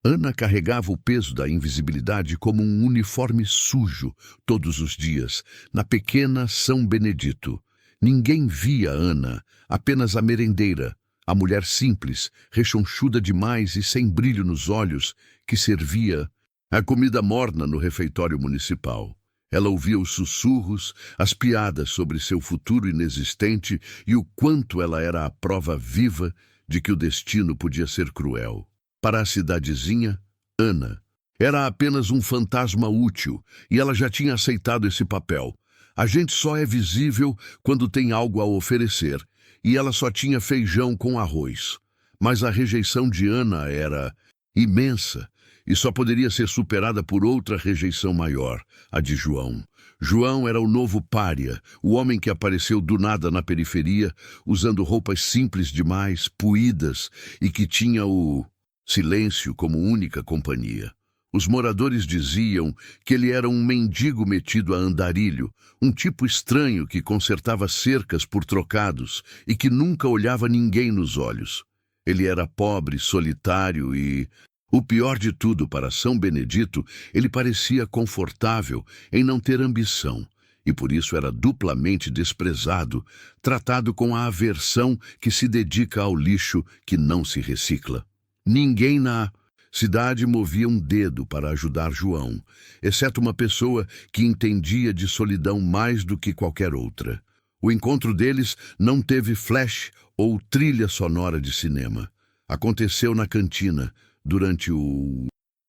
Ana carregava o peso da invisibilidade como um uniforme sujo todos os dias, na pequena São Benedito. Ninguém via Ana, apenas a merendeira, a mulher simples, rechonchuda demais e sem brilho nos olhos, que servia a comida morna no refeitório municipal. Ela ouvia os sussurros, as piadas sobre seu futuro inexistente e o quanto ela era a prova viva de que o destino podia ser cruel. Para a cidadezinha, Ana era apenas um fantasma útil e ela já tinha aceitado esse papel. A gente só é visível quando tem algo a oferecer, e ela só tinha feijão com arroz. Mas a rejeição de Ana era imensa e só poderia ser superada por outra rejeição maior, a de João. João era o novo pária, o homem que apareceu do nada na periferia, usando roupas simples demais, puídas, e que tinha o silêncio como única companhia. Os moradores diziam que ele era um mendigo metido a andarilho, um tipo estranho que consertava cercas por trocados e que nunca olhava ninguém nos olhos. Ele era pobre, solitário e, o pior de tudo para São Benedito, ele parecia confortável em não ter ambição, e por isso era duplamente desprezado, tratado com a aversão que se dedica ao lixo que não se recicla. Ninguém na cidade movia um dedo para ajudar João, exceto uma pessoa que entendia de solidão mais do que qualquer outra. O encontro deles não teve flash ou trilha sonora de cinema. Aconteceu na cantina, durante o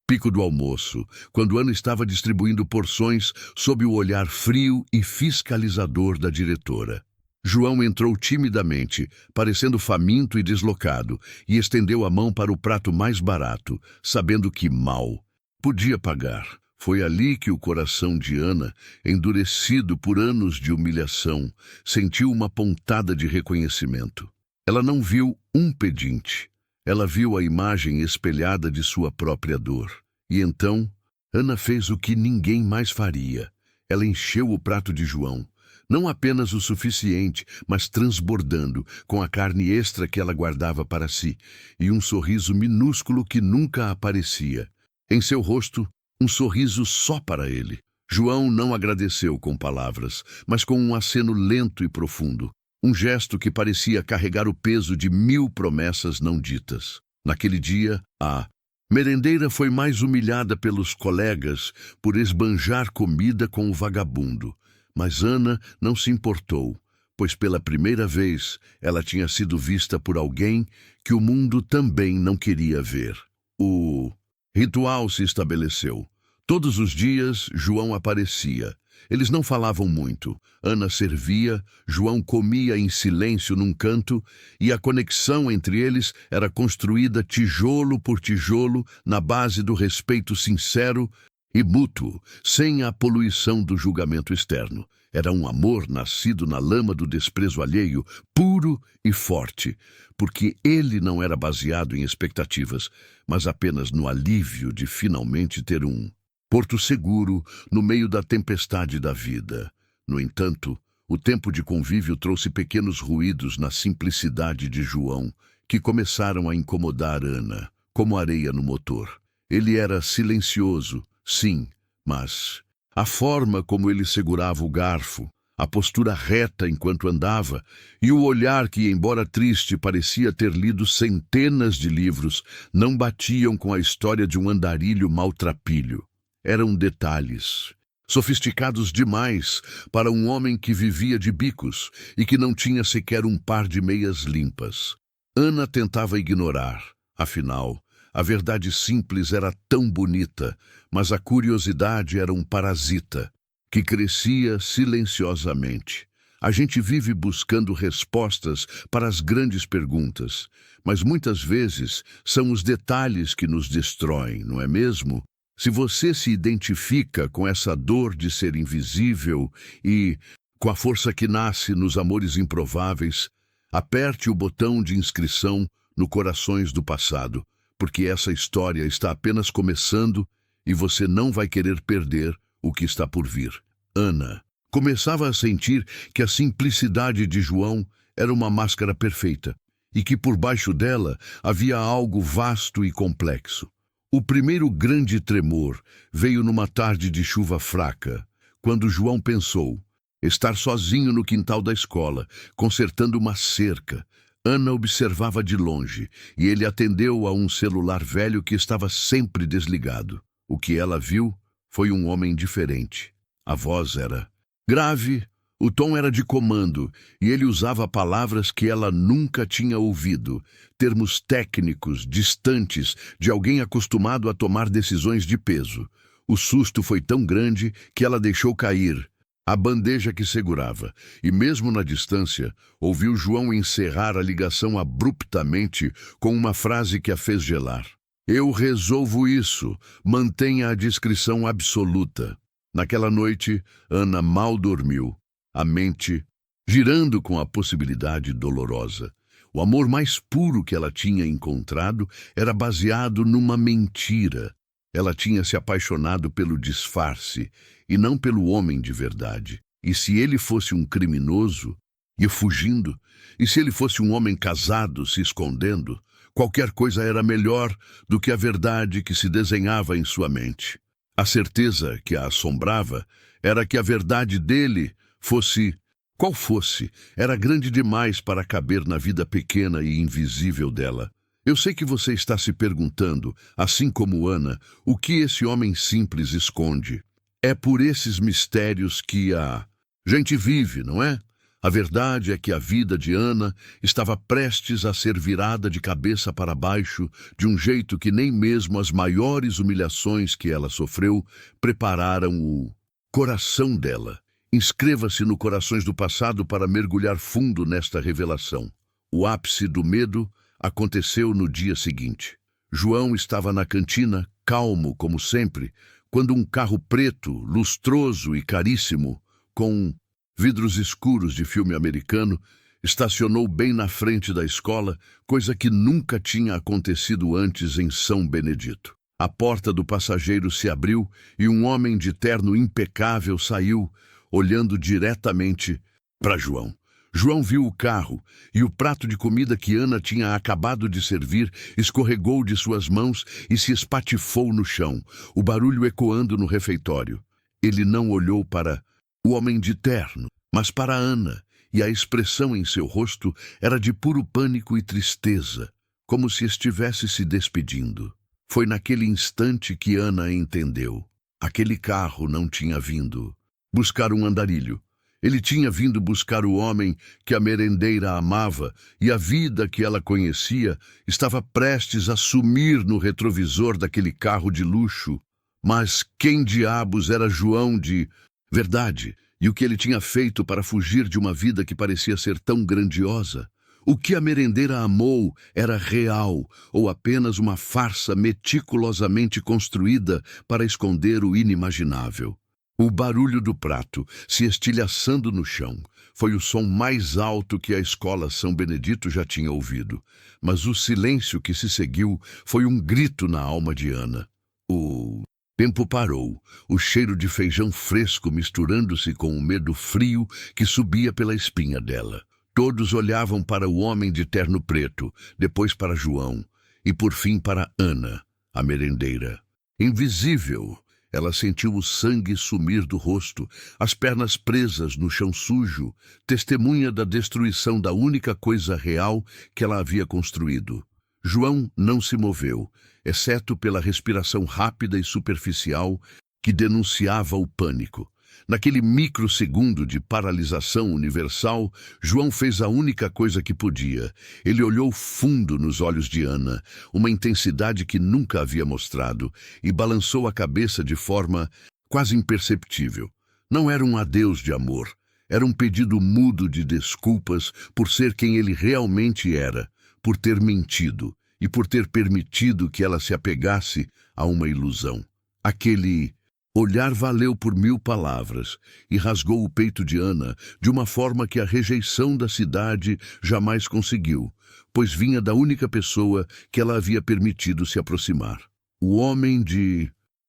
pico do almoço, quando Ana estava distribuindo porções sob o olhar frio e fiscalizador da diretora. João entrou timidamente, parecendo faminto e deslocado, e estendeu a mão para o prato mais barato, sabendo que mal podia pagar. Foi ali que o coração de Ana, endurecido por anos de humilhação, sentiu uma pontada de reconhecimento. Ela não viu um pedinte. Ela viu a imagem espelhada de sua própria dor. E então, Ana fez o que ninguém mais faria. Ela encheu o prato de João. Não apenas o suficiente, mas transbordando, com a carne extra que ela guardava para si, e um sorriso minúsculo que nunca aparecia. Em seu rosto, um sorriso só para ele. João não agradeceu com palavras, mas com um aceno lento e profundo. Um gesto que parecia carregar o peso de 1000 promessas não ditas. Naquele dia, a merendeira foi mais humilhada pelos colegas por esbanjar comida com o vagabundo. Mas Ana não se importou, pois pela primeira vez ela tinha sido vista por alguém que o mundo também não queria ver. O ritual se estabeleceu. Todos os dias, João aparecia. Eles não falavam muito. Ana servia, João comia em silêncio num canto, e a conexão entre eles era construída tijolo por tijolo na base do respeito sincero e mútuo, sem a poluição do julgamento externo. Era um amor nascido na lama do desprezo alheio, puro e forte, porque ele não era baseado em expectativas, mas apenas no alívio de finalmente ter um porto seguro no meio da tempestade da vida. No entanto, o tempo de convívio trouxe pequenos ruídos na simplicidade de João, que começaram a incomodar Ana, como areia no motor. Ele era silencioso, sim, mas a forma como ele segurava o garfo, a postura reta enquanto andava e o olhar que, embora triste, parecia ter lido centenas de livros, não batiam com a história de um andarilho maltrapilho. Eram detalhes, sofisticados demais para um homem que vivia de bicos e que não tinha sequer um par de meias limpas. Ana tentava ignorar, afinal, a verdade simples era tão bonita, mas a curiosidade era um parasita que crescia silenciosamente. A gente vive buscando respostas para as grandes perguntas, mas muitas vezes são os detalhes que nos destroem, não é mesmo? Se você se identifica com essa dor de ser invisível e com a força que nasce nos amores improváveis, aperte o botão de inscrição no Corações do Passado, porque essa história está apenas começando e você não vai querer perder o que está por vir. Ana começava a sentir que a simplicidade de João era uma máscara perfeita e que por baixo dela havia algo vasto e complexo. O primeiro grande tremor veio numa tarde de chuva fraca, quando João pensou estar sozinho no quintal da escola, consertando uma cerca. Ana observava de longe e ele atendeu a um celular velho que estava sempre desligado. O que ela viu foi um homem diferente. A voz era grave, o tom era de comando e ele usava palavras que ela nunca tinha ouvido, termos técnicos, distantes, de alguém acostumado a tomar decisões de peso. O susto foi tão grande que ela deixou cair a bandeja que segurava, e mesmo na distância, ouviu João encerrar a ligação abruptamente com uma frase que a fez gelar. Eu resolvo isso, mantenha a discrição absoluta. Naquela noite, Ana mal dormiu, a mente girando com a possibilidade dolorosa. O amor mais puro que ela tinha encontrado era baseado numa mentira. Ela tinha se apaixonado pelo disfarce e não pelo homem de verdade. E se ele fosse um criminoso, ia fugindo, e se ele fosse um homem casado, se escondendo, qualquer coisa era melhor do que a verdade que se desenhava em sua mente. A certeza que a assombrava era que a verdade dele fosse, qual fosse, era grande demais para caber na vida pequena e invisível dela. Eu sei que você está se perguntando, assim como Ana, o que esse homem simples esconde. É por esses mistérios que a gente vive, não é? A verdade é que a vida de Ana estava prestes a ser virada de cabeça para baixo de um jeito que nem mesmo as maiores humilhações que ela sofreu prepararam o coração dela. Inscreva-se no Corações do Passado para mergulhar fundo nesta revelação. O ápice do medo aconteceu no dia seguinte. João estava na cantina, calmo como sempre, quando um carro preto, lustroso e caríssimo, com vidros escuros de filme americano, estacionou bem na frente da escola, coisa que nunca tinha acontecido antes em São Benedito. A porta do passageiro se abriu e um homem de terno impecável saiu, olhando diretamente para João. João viu o carro e o prato de comida que Ana tinha acabado de servir escorregou de suas mãos e se espatifou no chão, o barulho ecoando no refeitório. Ele não olhou para o homem de terno, mas para Ana, e a expressão em seu rosto era de puro pânico e tristeza, como se estivesse se despedindo. Foi naquele instante que Ana entendeu. Aquele carro não tinha vindo buscar um andarilho. Ele tinha vindo buscar o homem que a merendeira amava e a vida que ela conhecia estava prestes a sumir no retrovisor daquele carro de luxo. Mas quem diabos era João de verdade? E o que ele tinha feito para fugir de uma vida que parecia ser tão grandiosa? O que a merendeira amou era real ou apenas uma farsa meticulosamente construída para esconder o inimaginável? O barulho do prato se estilhaçando no chão foi o som mais alto que a escola São Benedito já tinha ouvido, mas o silêncio que se seguiu foi um grito na alma de Ana. O tempo parou, o cheiro de feijão fresco misturando-se com o medo frio que subia pela espinha dela. Todos olhavam para o homem de terno preto, depois para João e por fim para Ana, a merendeira. Invisível, ela sentiu o sangue sumir do rosto, as pernas presas no chão sujo, testemunha da destruição da única coisa real que ela havia construído. João não se moveu, exceto pela respiração rápida e superficial que denunciava o pânico. Naquele microsegundo de paralisação universal, João fez a única coisa que podia. Ele olhou fundo nos olhos de Ana, uma intensidade que nunca havia mostrado, e balançou a cabeça de forma quase imperceptível. Não era um adeus de amor, era um pedido mudo de desculpas por ser quem ele realmente era, por ter mentido e por ter permitido que ela se apegasse a uma ilusão. Aquele olhar valeu por 1000 palavras e rasgou o peito de Ana de uma forma que a rejeição da cidade jamais conseguiu, pois vinha da única pessoa que ela havia permitido se aproximar. O homem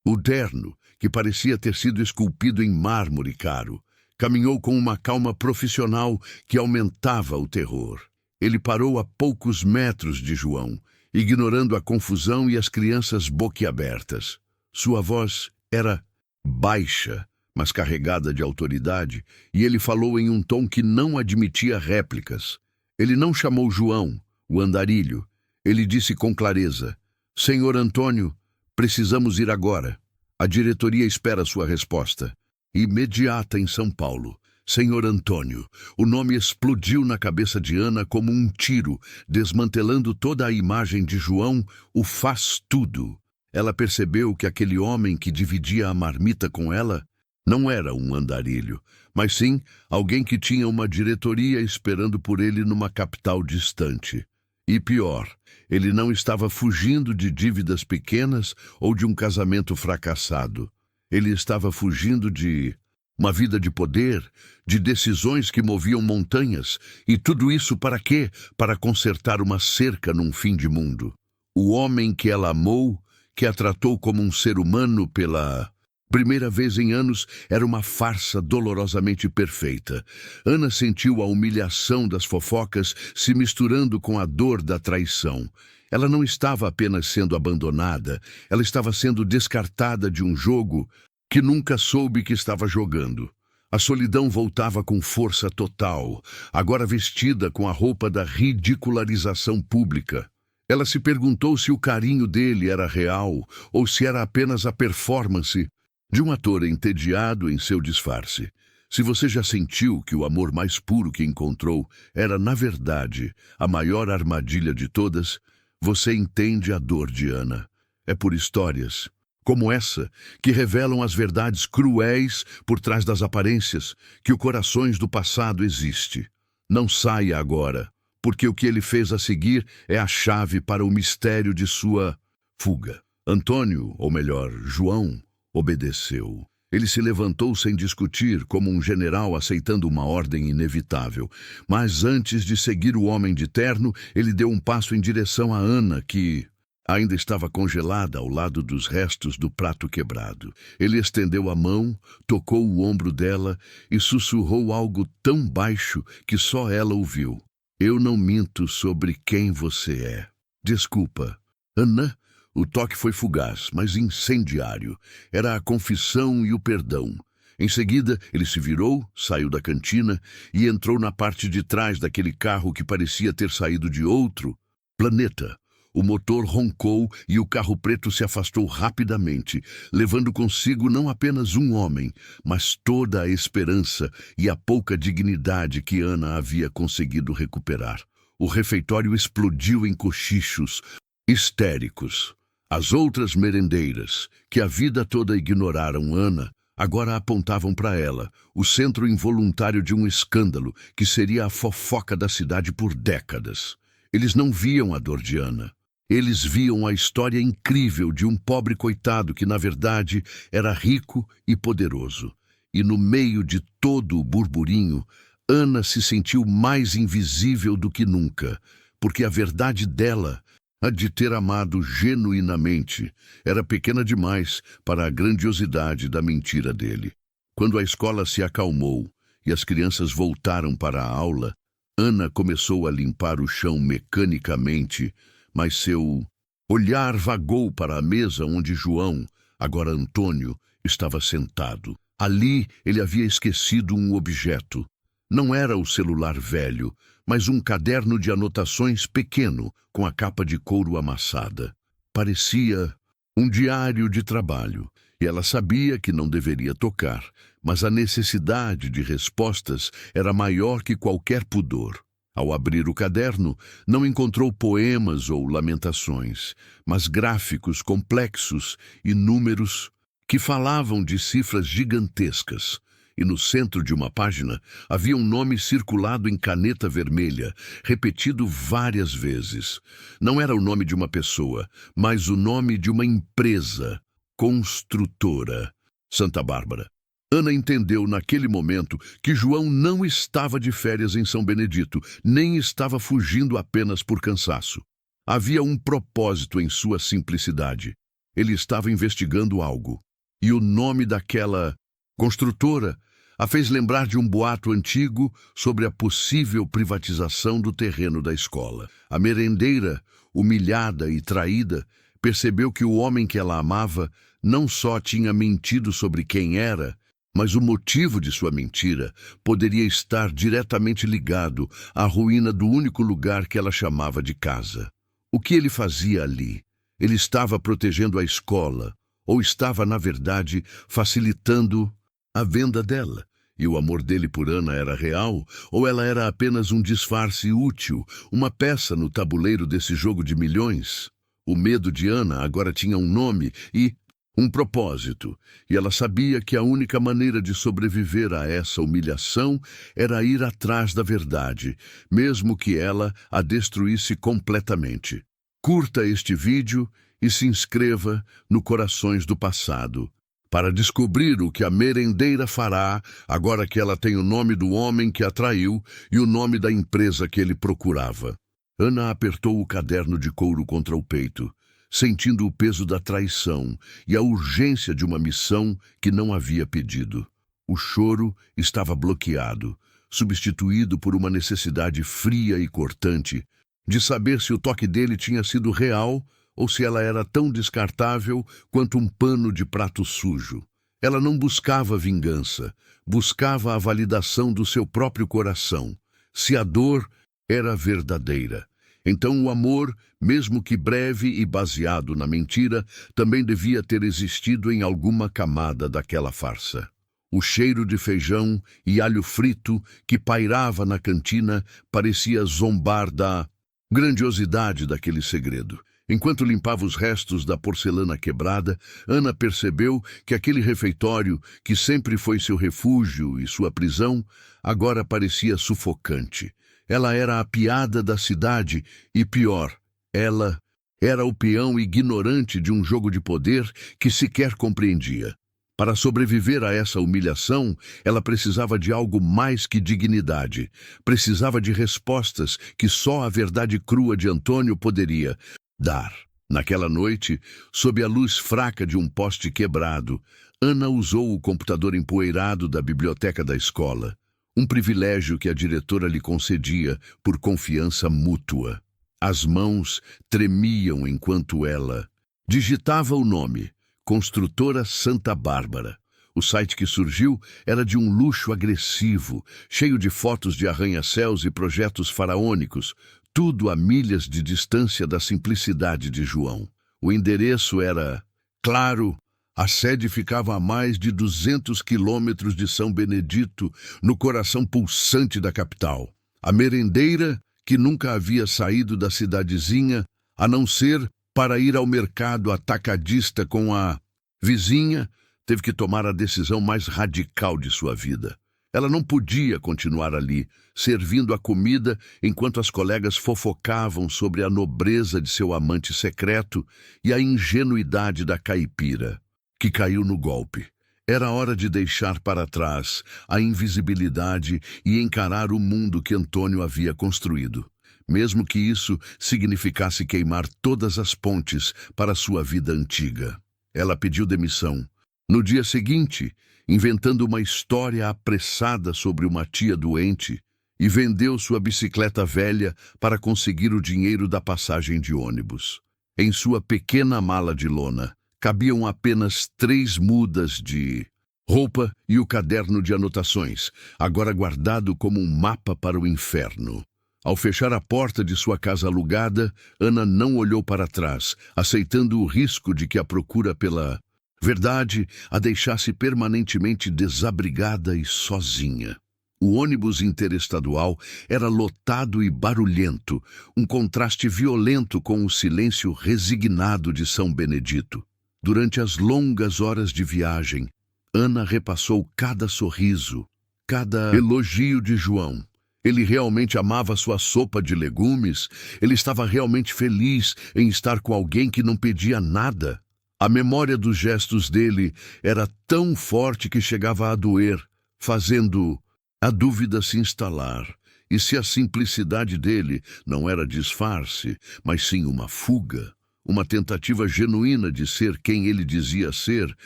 o terno, que parecia ter sido esculpido em mármore caro, caminhou com uma calma profissional que aumentava o terror. Ele parou a poucos metros de João ignorando a confusão e as crianças boquiabertas. Sua voz era baixa, mas carregada de autoridade, e ele falou em um tom que não admitia réplicas. Ele não chamou João, o andarilho. Ele disse com clareza: Senhor Antônio, precisamos ir agora. A diretoria espera sua resposta. Imediata em São Paulo. Senhor Antônio. O nome explodiu na cabeça de Ana como um tiro, desmantelando toda a imagem de João, o faz-tudo. Ela percebeu que aquele homem que dividia a marmita com ela não era um andarilho, mas sim alguém que tinha uma diretoria esperando por ele numa capital distante. E pior, ele não estava fugindo de dívidas pequenas ou de um casamento fracassado. Ele estava fugindo de uma vida de poder, de decisões que moviam montanhas, e tudo isso para quê? Para consertar uma cerca num fim de mundo. O homem que ela amou, que a tratou como um ser humano pela primeira vez em anos, era uma farsa dolorosamente perfeita. Ana sentiu a humilhação das fofocas se misturando com a dor da traição. Ela não estava apenas sendo abandonada, ela estava sendo descartada de um jogo que nunca soube que estava jogando. A solidão voltava com força total, agora vestida com a roupa da ridicularização pública. Ela se perguntou se o carinho dele era real ou se era apenas a performance de um ator entediado em seu disfarce. Se você já sentiu que o amor mais puro que encontrou era, na verdade, a maior armadilha de todas, você entende a dor de Ana. É por histórias como essa, que revelam as verdades cruéis por trás das aparências, que o corações do passado existe. Não saia agora, porque o que ele fez a seguir é a chave para o mistério de sua fuga. Antônio, ou melhor, João, obedeceu. Ele se levantou sem discutir, como um general aceitando uma ordem inevitável. Mas antes de seguir o homem de terno, ele deu um passo em direção a Ana, que ainda estava congelada ao lado dos restos do prato quebrado. Ele estendeu a mão, tocou o ombro dela e sussurrou algo tão baixo que só ela ouviu. Eu não minto sobre quem você é. Desculpa. Ana? O toque foi fugaz, mas incendiário. Era a confissão e o perdão. Em seguida, ele se virou, saiu da cantina e entrou na parte de trás daquele carro que parecia ter saído de outro planeta. O motor roncou e o carro preto se afastou rapidamente, levando consigo não apenas um homem, mas toda a esperança e a pouca dignidade que Ana havia conseguido recuperar. O refeitório explodiu em cochichos histéricos. As outras merendeiras, que a vida toda ignoraram Ana, agora apontavam para ela, o centro involuntário de um escândalo que seria a fofoca da cidade por décadas. Eles não viam a dor de Ana. Eles viam a história incrível de um pobre coitado que, na verdade, era rico e poderoso. E no meio de todo o burburinho, Ana se sentiu mais invisível do que nunca, porque a verdade dela, a de ter amado genuinamente, era pequena demais para a grandiosidade da mentira dele. Quando a escola se acalmou e as crianças voltaram para a aula, Ana começou a limpar o chão mecanicamente, mas seu olhar vagou para a mesa onde João, agora Antônio, estava sentado. Ali ele havia esquecido um objeto. Não era o celular velho, mas um caderno de anotações pequeno, com a capa de couro amassada. Parecia um diário de trabalho, e ela sabia que não deveria tocar, mas a necessidade de respostas era maior que qualquer pudor. Ao abrir o caderno, não encontrou poemas ou lamentações, mas gráficos complexos e números que falavam de cifras gigantescas. E no centro de uma página havia um nome circulado em caneta vermelha, repetido várias vezes. Não era o nome de uma pessoa, mas o nome de uma empresa, construtora, Santa Bárbara. Ana entendeu naquele momento que João não estava de férias em São Benedito, nem estava fugindo apenas por cansaço. Havia um propósito em sua simplicidade. Ele estava investigando algo. E o nome daquela construtora A fez lembrar de um boato antigo sobre a possível privatização do terreno da escola. A merendeira, humilhada e traída, percebeu que o homem que ela amava não só tinha mentido sobre quem era, mas o motivo de sua mentira poderia estar diretamente ligado à ruína do único lugar que ela chamava de casa. O que ele fazia ali? Ele estava protegendo a escola, ou estava, na verdade, facilitando a venda dela? E o amor dele por Ana era real, ou ela era apenas um disfarce útil, uma peça no tabuleiro desse jogo de milhões? O medo de Ana agora tinha um nome e um propósito, e ela sabia que a única maneira de sobreviver a essa humilhação era ir atrás da verdade, mesmo que ela a destruísse completamente. Curta este vídeo e se inscreva no Corações do Passado, para descobrir o que a merendeira fará agora que ela tem o nome do homem que a traiu e o nome da empresa que ele procurava. Ana apertou o caderno de couro contra o peito, sentindo o peso da traição e a urgência de uma missão que não havia pedido. O choro estava bloqueado, substituído por uma necessidade fria e cortante de saber se o toque dele tinha sido real ou se ela era tão descartável quanto um pano de prato sujo. Ela não buscava vingança, buscava a validação do seu próprio coração. Se a dor era verdadeira, então o amor, mesmo que breve e baseado na mentira, também devia ter existido em alguma camada daquela farsa. O cheiro de feijão e alho frito que pairava na cantina parecia zombar da grandiosidade daquele segredo. Enquanto limpava os restos da porcelana quebrada, Ana percebeu que aquele refeitório, que sempre foi seu refúgio e sua prisão, agora parecia sufocante. Ela era a piada da cidade e, pior, ela era o peão ignorante de um jogo de poder que sequer compreendia. Para sobreviver a essa humilhação, ela precisava de algo mais que dignidade. Precisava de respostas que só a verdade crua de Antônio poderia dar. Naquela noite, sob a luz fraca de um poste quebrado, Ana usou o computador empoeirado da biblioteca da escola, um privilégio que a diretora lhe concedia por confiança mútua. As mãos tremiam enquanto ela digitava o nome, Construtora Santa Bárbara. O site que surgiu era de um luxo agressivo, cheio de fotos de arranha-céus e projetos faraônicos, tudo a milhas de distância da simplicidade de João. O endereço era, claro, a sede ficava a mais de 200 quilômetros de São Benedito, no coração pulsante da capital. A merendeira, que nunca havia saído da cidadezinha, a não ser para ir ao mercado atacadista com a vizinha, teve que tomar a decisão mais radical de sua vida. Ela não podia continuar ali, servindo a comida enquanto as colegas fofocavam sobre a nobreza de seu amante secreto e a ingenuidade da caipira, que caiu no golpe. Era hora de deixar para trás a invisibilidade e encarar o mundo que Antônio havia construído, mesmo que isso significasse queimar todas as pontes para sua vida antiga. Ela pediu demissão. No dia seguinte, inventando uma história apressada sobre uma tia doente, e vendeu sua bicicleta velha para conseguir o dinheiro da passagem de ônibus. Em sua pequena mala de lona, cabiam apenas 3 mudas de roupa e o caderno de anotações, agora guardado como um mapa para o inferno. Ao fechar a porta de sua casa alugada, Ana não olhou para trás, aceitando o risco de que a procura pela verdade a deixasse permanentemente desabrigada e sozinha. O ônibus interestadual era lotado e barulhento, um contraste violento com o silêncio resignado de São Benedito. Durante as longas horas de viagem, Ana repassou cada sorriso, cada elogio de João. Ele realmente amava sua sopa de legumes, ele estava realmente feliz em estar com alguém que não pedia nada. A memória dos gestos dele era tão forte que chegava a doer, fazendo a dúvida se instalar. E se a simplicidade dele não era disfarce, mas sim uma fuga, uma tentativa genuína de ser quem ele dizia ser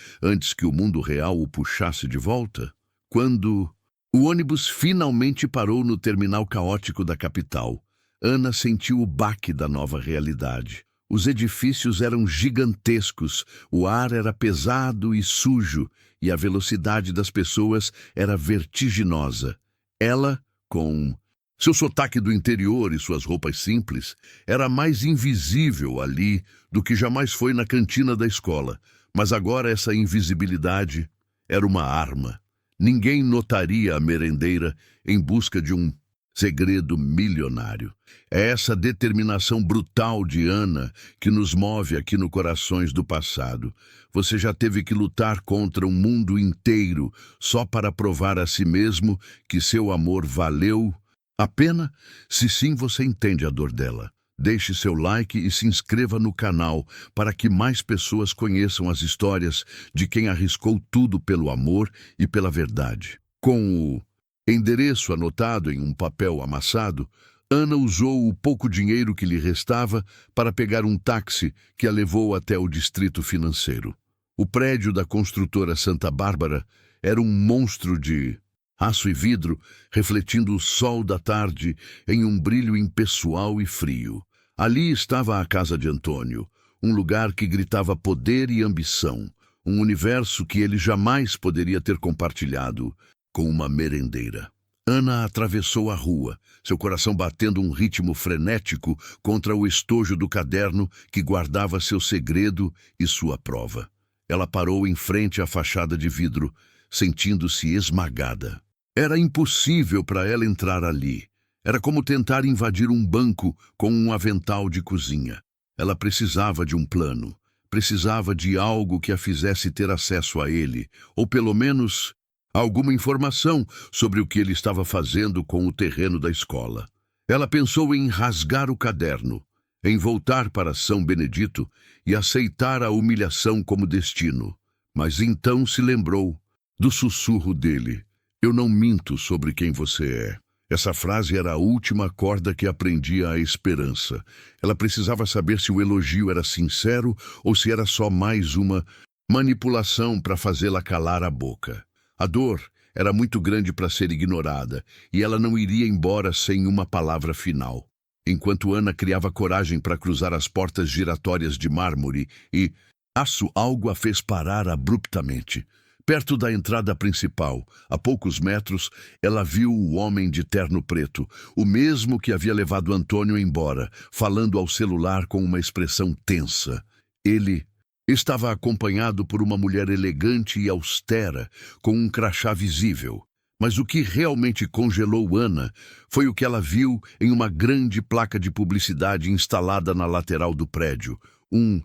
antes que o mundo real o puxasse de volta? Quando o ônibus finalmente parou no terminal caótico da capital, Ana sentiu o baque da nova realidade. Os edifícios eram gigantescos, o ar era pesado e sujo, e a velocidade das pessoas era vertiginosa. Ela, com seu sotaque do interior e suas roupas simples, era mais invisível ali do que jamais foi na cantina da escola. Mas agora essa invisibilidade era uma arma. Ninguém notaria a merendeira em busca de um segredo milionário. É essa determinação brutal de Ana que nos move aqui no Corações do Passado. Você já teve que lutar contra o mundo inteiro só para provar a si mesmo que seu amor valeu a pena? Se sim, você entende a dor dela. Deixe seu like e se inscreva no canal para que mais pessoas conheçam as histórias de quem arriscou tudo pelo amor e pela verdade. Com o endereço anotado em um papel amassado, Ana usou o pouco dinheiro que lhe restava para pegar um táxi que a levou até o distrito financeiro. O prédio da construtora Santa Bárbara era um monstro de aço e vidro, refletindo o sol da tarde em um brilho impessoal e frio. Ali estava a casa de Antônio, um lugar que gritava poder e ambição, um universo que ele jamais poderia ter compartilhado com uma merendeira. Ana atravessou a rua, seu coração batendo um ritmo frenético contra o estojo do caderno que guardava seu segredo e sua prova. Ela parou em frente à fachada de vidro, sentindo-se esmagada. Era impossível para ela entrar ali. Era como tentar invadir um banco com um avental de cozinha. Ela precisava de um plano, precisava de algo que a fizesse ter acesso a ele, ou pelo menos alguma informação sobre o que ele estava fazendo com o terreno da escola. Ela pensou em rasgar o caderno, em voltar para São Benedito e aceitar a humilhação como destino. Mas então se lembrou do sussurro dele. Eu não minto sobre quem você é. Essa frase era a última corda que aprendia a esperança. Ela precisava saber se o elogio era sincero ou se era só mais uma manipulação para fazê-la calar a boca. A dor era muito grande para ser ignorada, e ela não iria embora sem uma palavra final. Enquanto Ana criava coragem para cruzar as portas giratórias de mármore e aço, algo a fez parar abruptamente. Perto da entrada principal, a poucos metros, ela viu o homem de terno preto, o mesmo que havia levado Antônio embora, falando ao celular com uma expressão tensa. Ele estava acompanhado por uma mulher elegante e austera, com um crachá visível. Mas o que realmente congelou Ana foi o que ela viu em uma grande placa de publicidade instalada na lateral do prédio. Um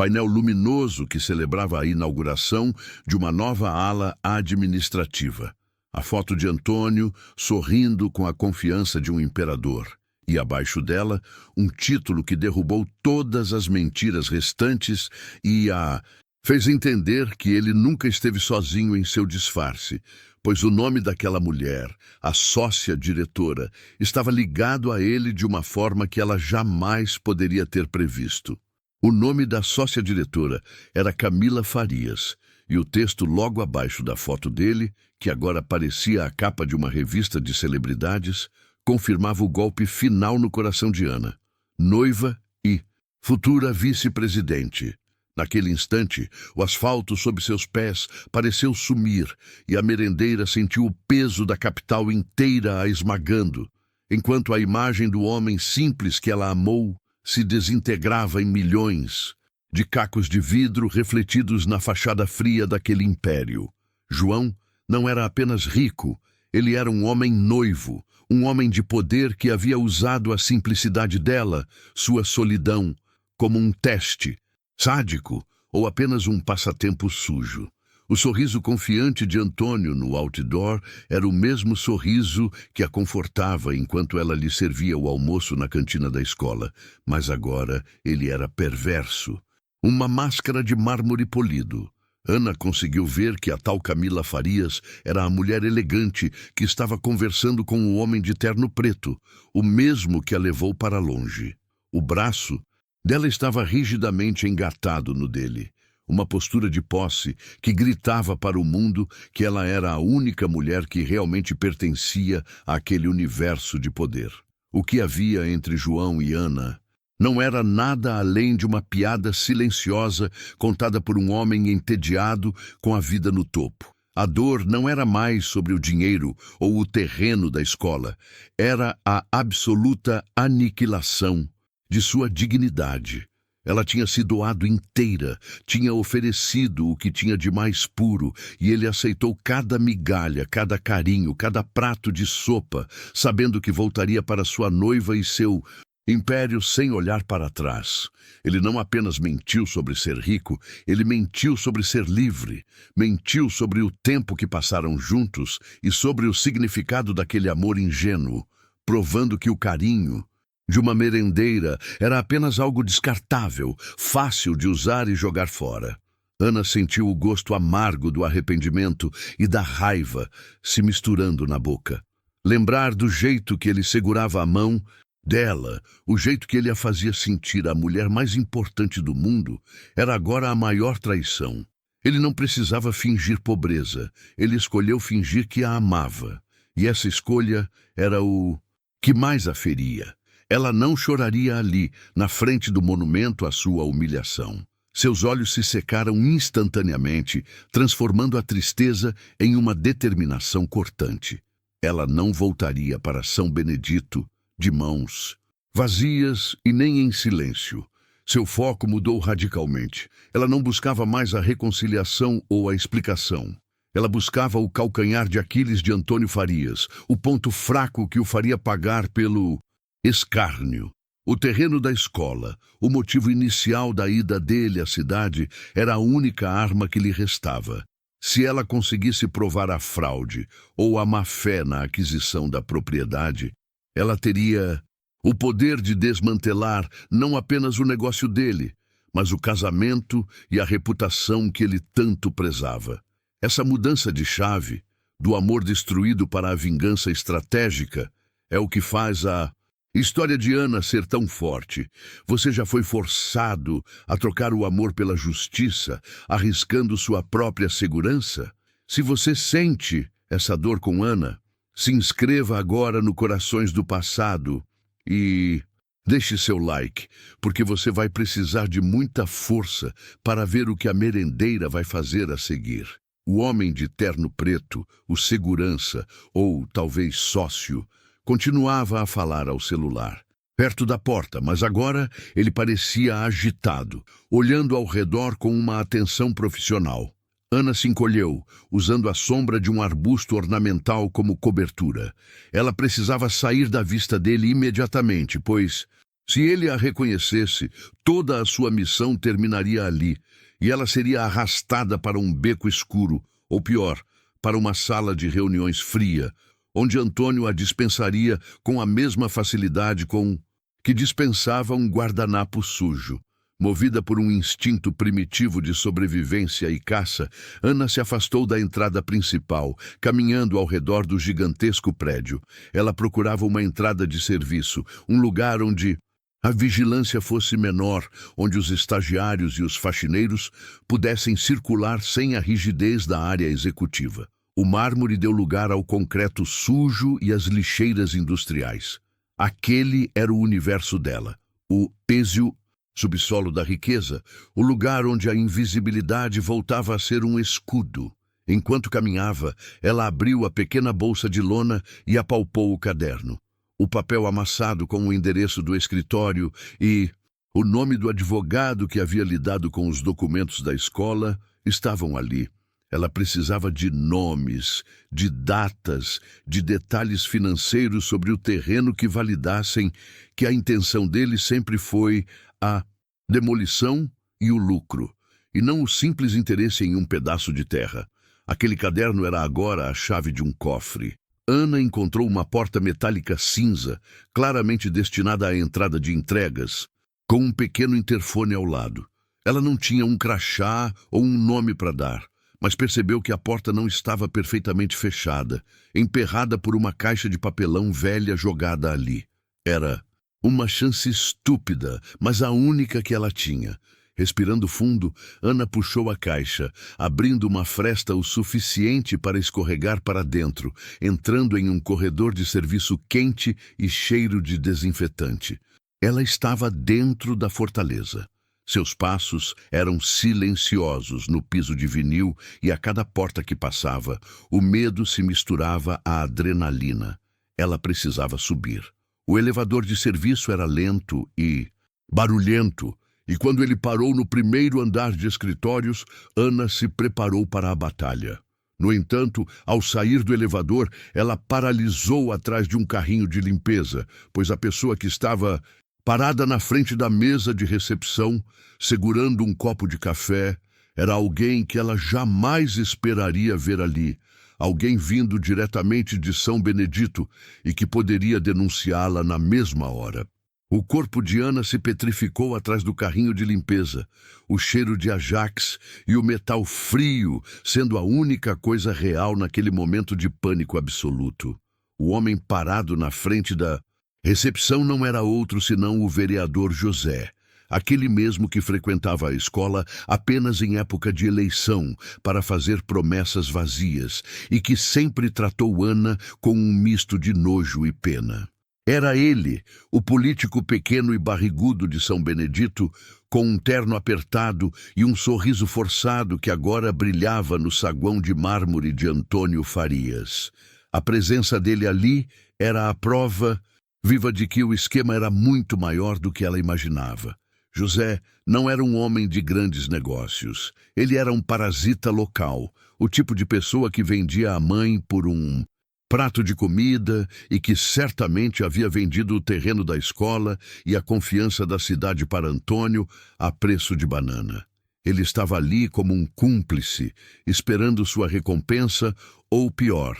painel luminoso que celebrava a inauguração de uma nova ala administrativa. A foto de Antônio sorrindo com a confiança de um imperador. E abaixo dela, um título que derrubou todas as mentiras restantes e a fez entender que ele nunca esteve sozinho em seu disfarce, pois o nome daquela mulher, a sócia-diretora, estava ligado a ele de uma forma que ela jamais poderia ter previsto. O nome da sócia-diretora era Camila Farias, e o texto logo abaixo da foto dele, que agora parecia a capa de uma revista de celebridades, confirmava o golpe final no coração de Ana. Noiva e futura vice-presidente. Naquele instante, o asfalto sob seus pés pareceu sumir, e a merendeira sentiu o peso da capital inteira a esmagando, enquanto a imagem do homem simples que ela amou se desintegrava em milhões de cacos de vidro refletidos na fachada fria daquele império. João não era apenas rico, ele era um homem noivo, um homem de poder que havia usado a simplicidade dela, sua solidão, como um teste, sádico ou apenas um passatempo sujo. O sorriso confiante de Antônio no outdoor era o mesmo sorriso que a confortava enquanto ela lhe servia o almoço na cantina da escola, mas agora ele era perverso. Uma máscara de mármore polido. Ana conseguiu ver que a tal Camila Farias era a mulher elegante que estava conversando com o homem de terno preto, o mesmo que a levou para longe. O braço dela estava rigidamente engatado no dele. uma postura de posse que gritava para o mundo que ela era a única mulher que realmente pertencia àquele universo de poder. O que havia entre João e Ana não era nada além de uma piada silenciosa contada por um homem entediado com a vida no topo. A dor não era mais sobre o dinheiro ou o terreno da escola, era a absoluta aniquilação de sua dignidade. Ela tinha se doado inteira, tinha oferecido o que tinha de mais puro, e ele aceitou cada migalha, cada carinho, cada prato de sopa, sabendo que voltaria para sua noiva e seu império sem olhar para trás. Ele não apenas mentiu sobre ser rico, ele mentiu sobre ser livre, mentiu sobre o tempo que passaram juntos e sobre o significado daquele amor ingênuo, provando que o carinho de uma merendeira era apenas algo descartável, fácil de usar e jogar fora. Ana sentiu o gosto amargo do arrependimento e da raiva se misturando na boca. Lembrar do jeito que ele segurava a mão dela, o jeito que ele a fazia sentir a mulher mais importante do mundo, era agora a maior traição. Ele não precisava fingir pobreza, ele escolheu fingir que a amava. E essa escolha era o que mais a feria. Ela não choraria ali, na frente do monumento à sua humilhação. Seus olhos se secaram instantaneamente, transformando a tristeza em uma determinação cortante. Ela não voltaria para São Benedito de mãos vazias e nem em silêncio. Seu foco mudou radicalmente. Ela não buscava mais a reconciliação ou a explicação. Ela buscava o calcanhar de Aquiles de Antônio Farias, o ponto fraco que o faria pagar pelo escárnio. O terreno da escola, o motivo inicial da ida dele à cidade, era a única arma que lhe restava. Se ela conseguisse provar a fraude ou a má-fé na aquisição da propriedade, ela teria o poder de desmantelar não apenas o negócio dele, mas o casamento e a reputação que ele tanto prezava. Essa mudança de chave, do amor destruído para a vingança estratégica, é o que faz a história de Ana ser tão forte. Você já foi forçado a trocar o amor pela justiça, arriscando sua própria segurança? Se você sente essa dor com Ana, se inscreva agora no Corações do Passado e deixe seu like, porque você vai precisar de muita força para ver o que a merendeira vai fazer a seguir. O homem de terno preto, o segurança, ou talvez sócio, continuava a falar ao celular, perto da porta, mas agora ele parecia agitado, olhando ao redor com uma atenção profissional. Ana se encolheu, usando a sombra de um arbusto ornamental como cobertura. Ela precisava sair da vista dele imediatamente, pois, se ele a reconhecesse, toda a sua missão terminaria ali, e ela seria arrastada para um beco escuro, ou pior, para uma sala de reuniões fria, onde Antônio a dispensaria com a mesma facilidade com que dispensava um guardanapo sujo. Movida por um instinto primitivo de sobrevivência e caça, Ana se afastou da entrada principal, caminhando ao redor do gigantesco prédio. Ela procurava uma entrada de serviço, um lugar onde a vigilância fosse menor, onde os estagiários e os faxineiros pudessem circular sem a rigidez da área executiva. O mármore deu lugar ao concreto sujo e às lixeiras industriais. Aquele era o universo dela, o pésio subsolo da riqueza, o lugar onde a invisibilidade voltava a ser um escudo. Enquanto caminhava, ela abriu a pequena bolsa de lona e apalpou o caderno. O papel amassado com o endereço do escritório e o nome do advogado que havia lidado com os documentos da escola estavam ali. Ela precisava de nomes, de datas, de detalhes financeiros sobre o terreno que validassem que a intenção dele sempre foi a demolição e o lucro, e não o simples interesse em um pedaço de terra. Aquele caderno era agora a chave de um cofre. Ana encontrou uma porta metálica cinza, claramente destinada à entrada de entregas, com um pequeno interfone ao lado. Ela não tinha um crachá ou um nome para dar, mas percebeu que a porta não estava perfeitamente fechada, emperrada por uma caixa de papelão velha jogada ali. Era uma chance estúpida, mas a única que ela tinha. Respirando fundo, Ana puxou a caixa, abrindo uma fresta o suficiente para escorregar para dentro, entrando em um corredor de serviço quente e cheiro de desinfetante. Ela estava dentro da fortaleza. Seus passos eram silenciosos no piso de vinil e a cada porta que passava, o medo se misturava à adrenalina. Ela precisava subir. O elevador de serviço era lento e barulhento, e quando ele parou no primeiro andar de escritórios, Ana se preparou para a batalha. No entanto, ao sair do elevador, ela paralisou atrás de um carrinho de limpeza, pois a pessoa que estava parada na frente da mesa de recepção, segurando um copo de café, era alguém que ela jamais esperaria ver ali. Alguém vindo diretamente de São Benedito e que poderia denunciá-la na mesma hora. O corpo de Ana se petrificou atrás do carrinho de limpeza, o cheiro de Ajax e o metal frio sendo a única coisa real naquele momento de pânico absoluto. O homem parado na frente da recepção não era outro senão o vereador José, aquele mesmo que frequentava a escola apenas em época de eleição para fazer promessas vazias e que sempre tratou Ana com um misto de nojo e pena. Era ele, o político pequeno e barrigudo de São Benedito, com um terno apertado e um sorriso forçado que agora brilhava no saguão de mármore de Antônio Farias. A presença dele ali era a prova viva de que o esquema era muito maior do que ela imaginava. José não era um homem de grandes negócios. Ele era um parasita local, o tipo de pessoa que vendia a mãe por um prato de comida e que certamente havia vendido o terreno da escola e a confiança da cidade para Antônio a preço de banana. Ele estava ali como um cúmplice, esperando sua recompensa ou, pior,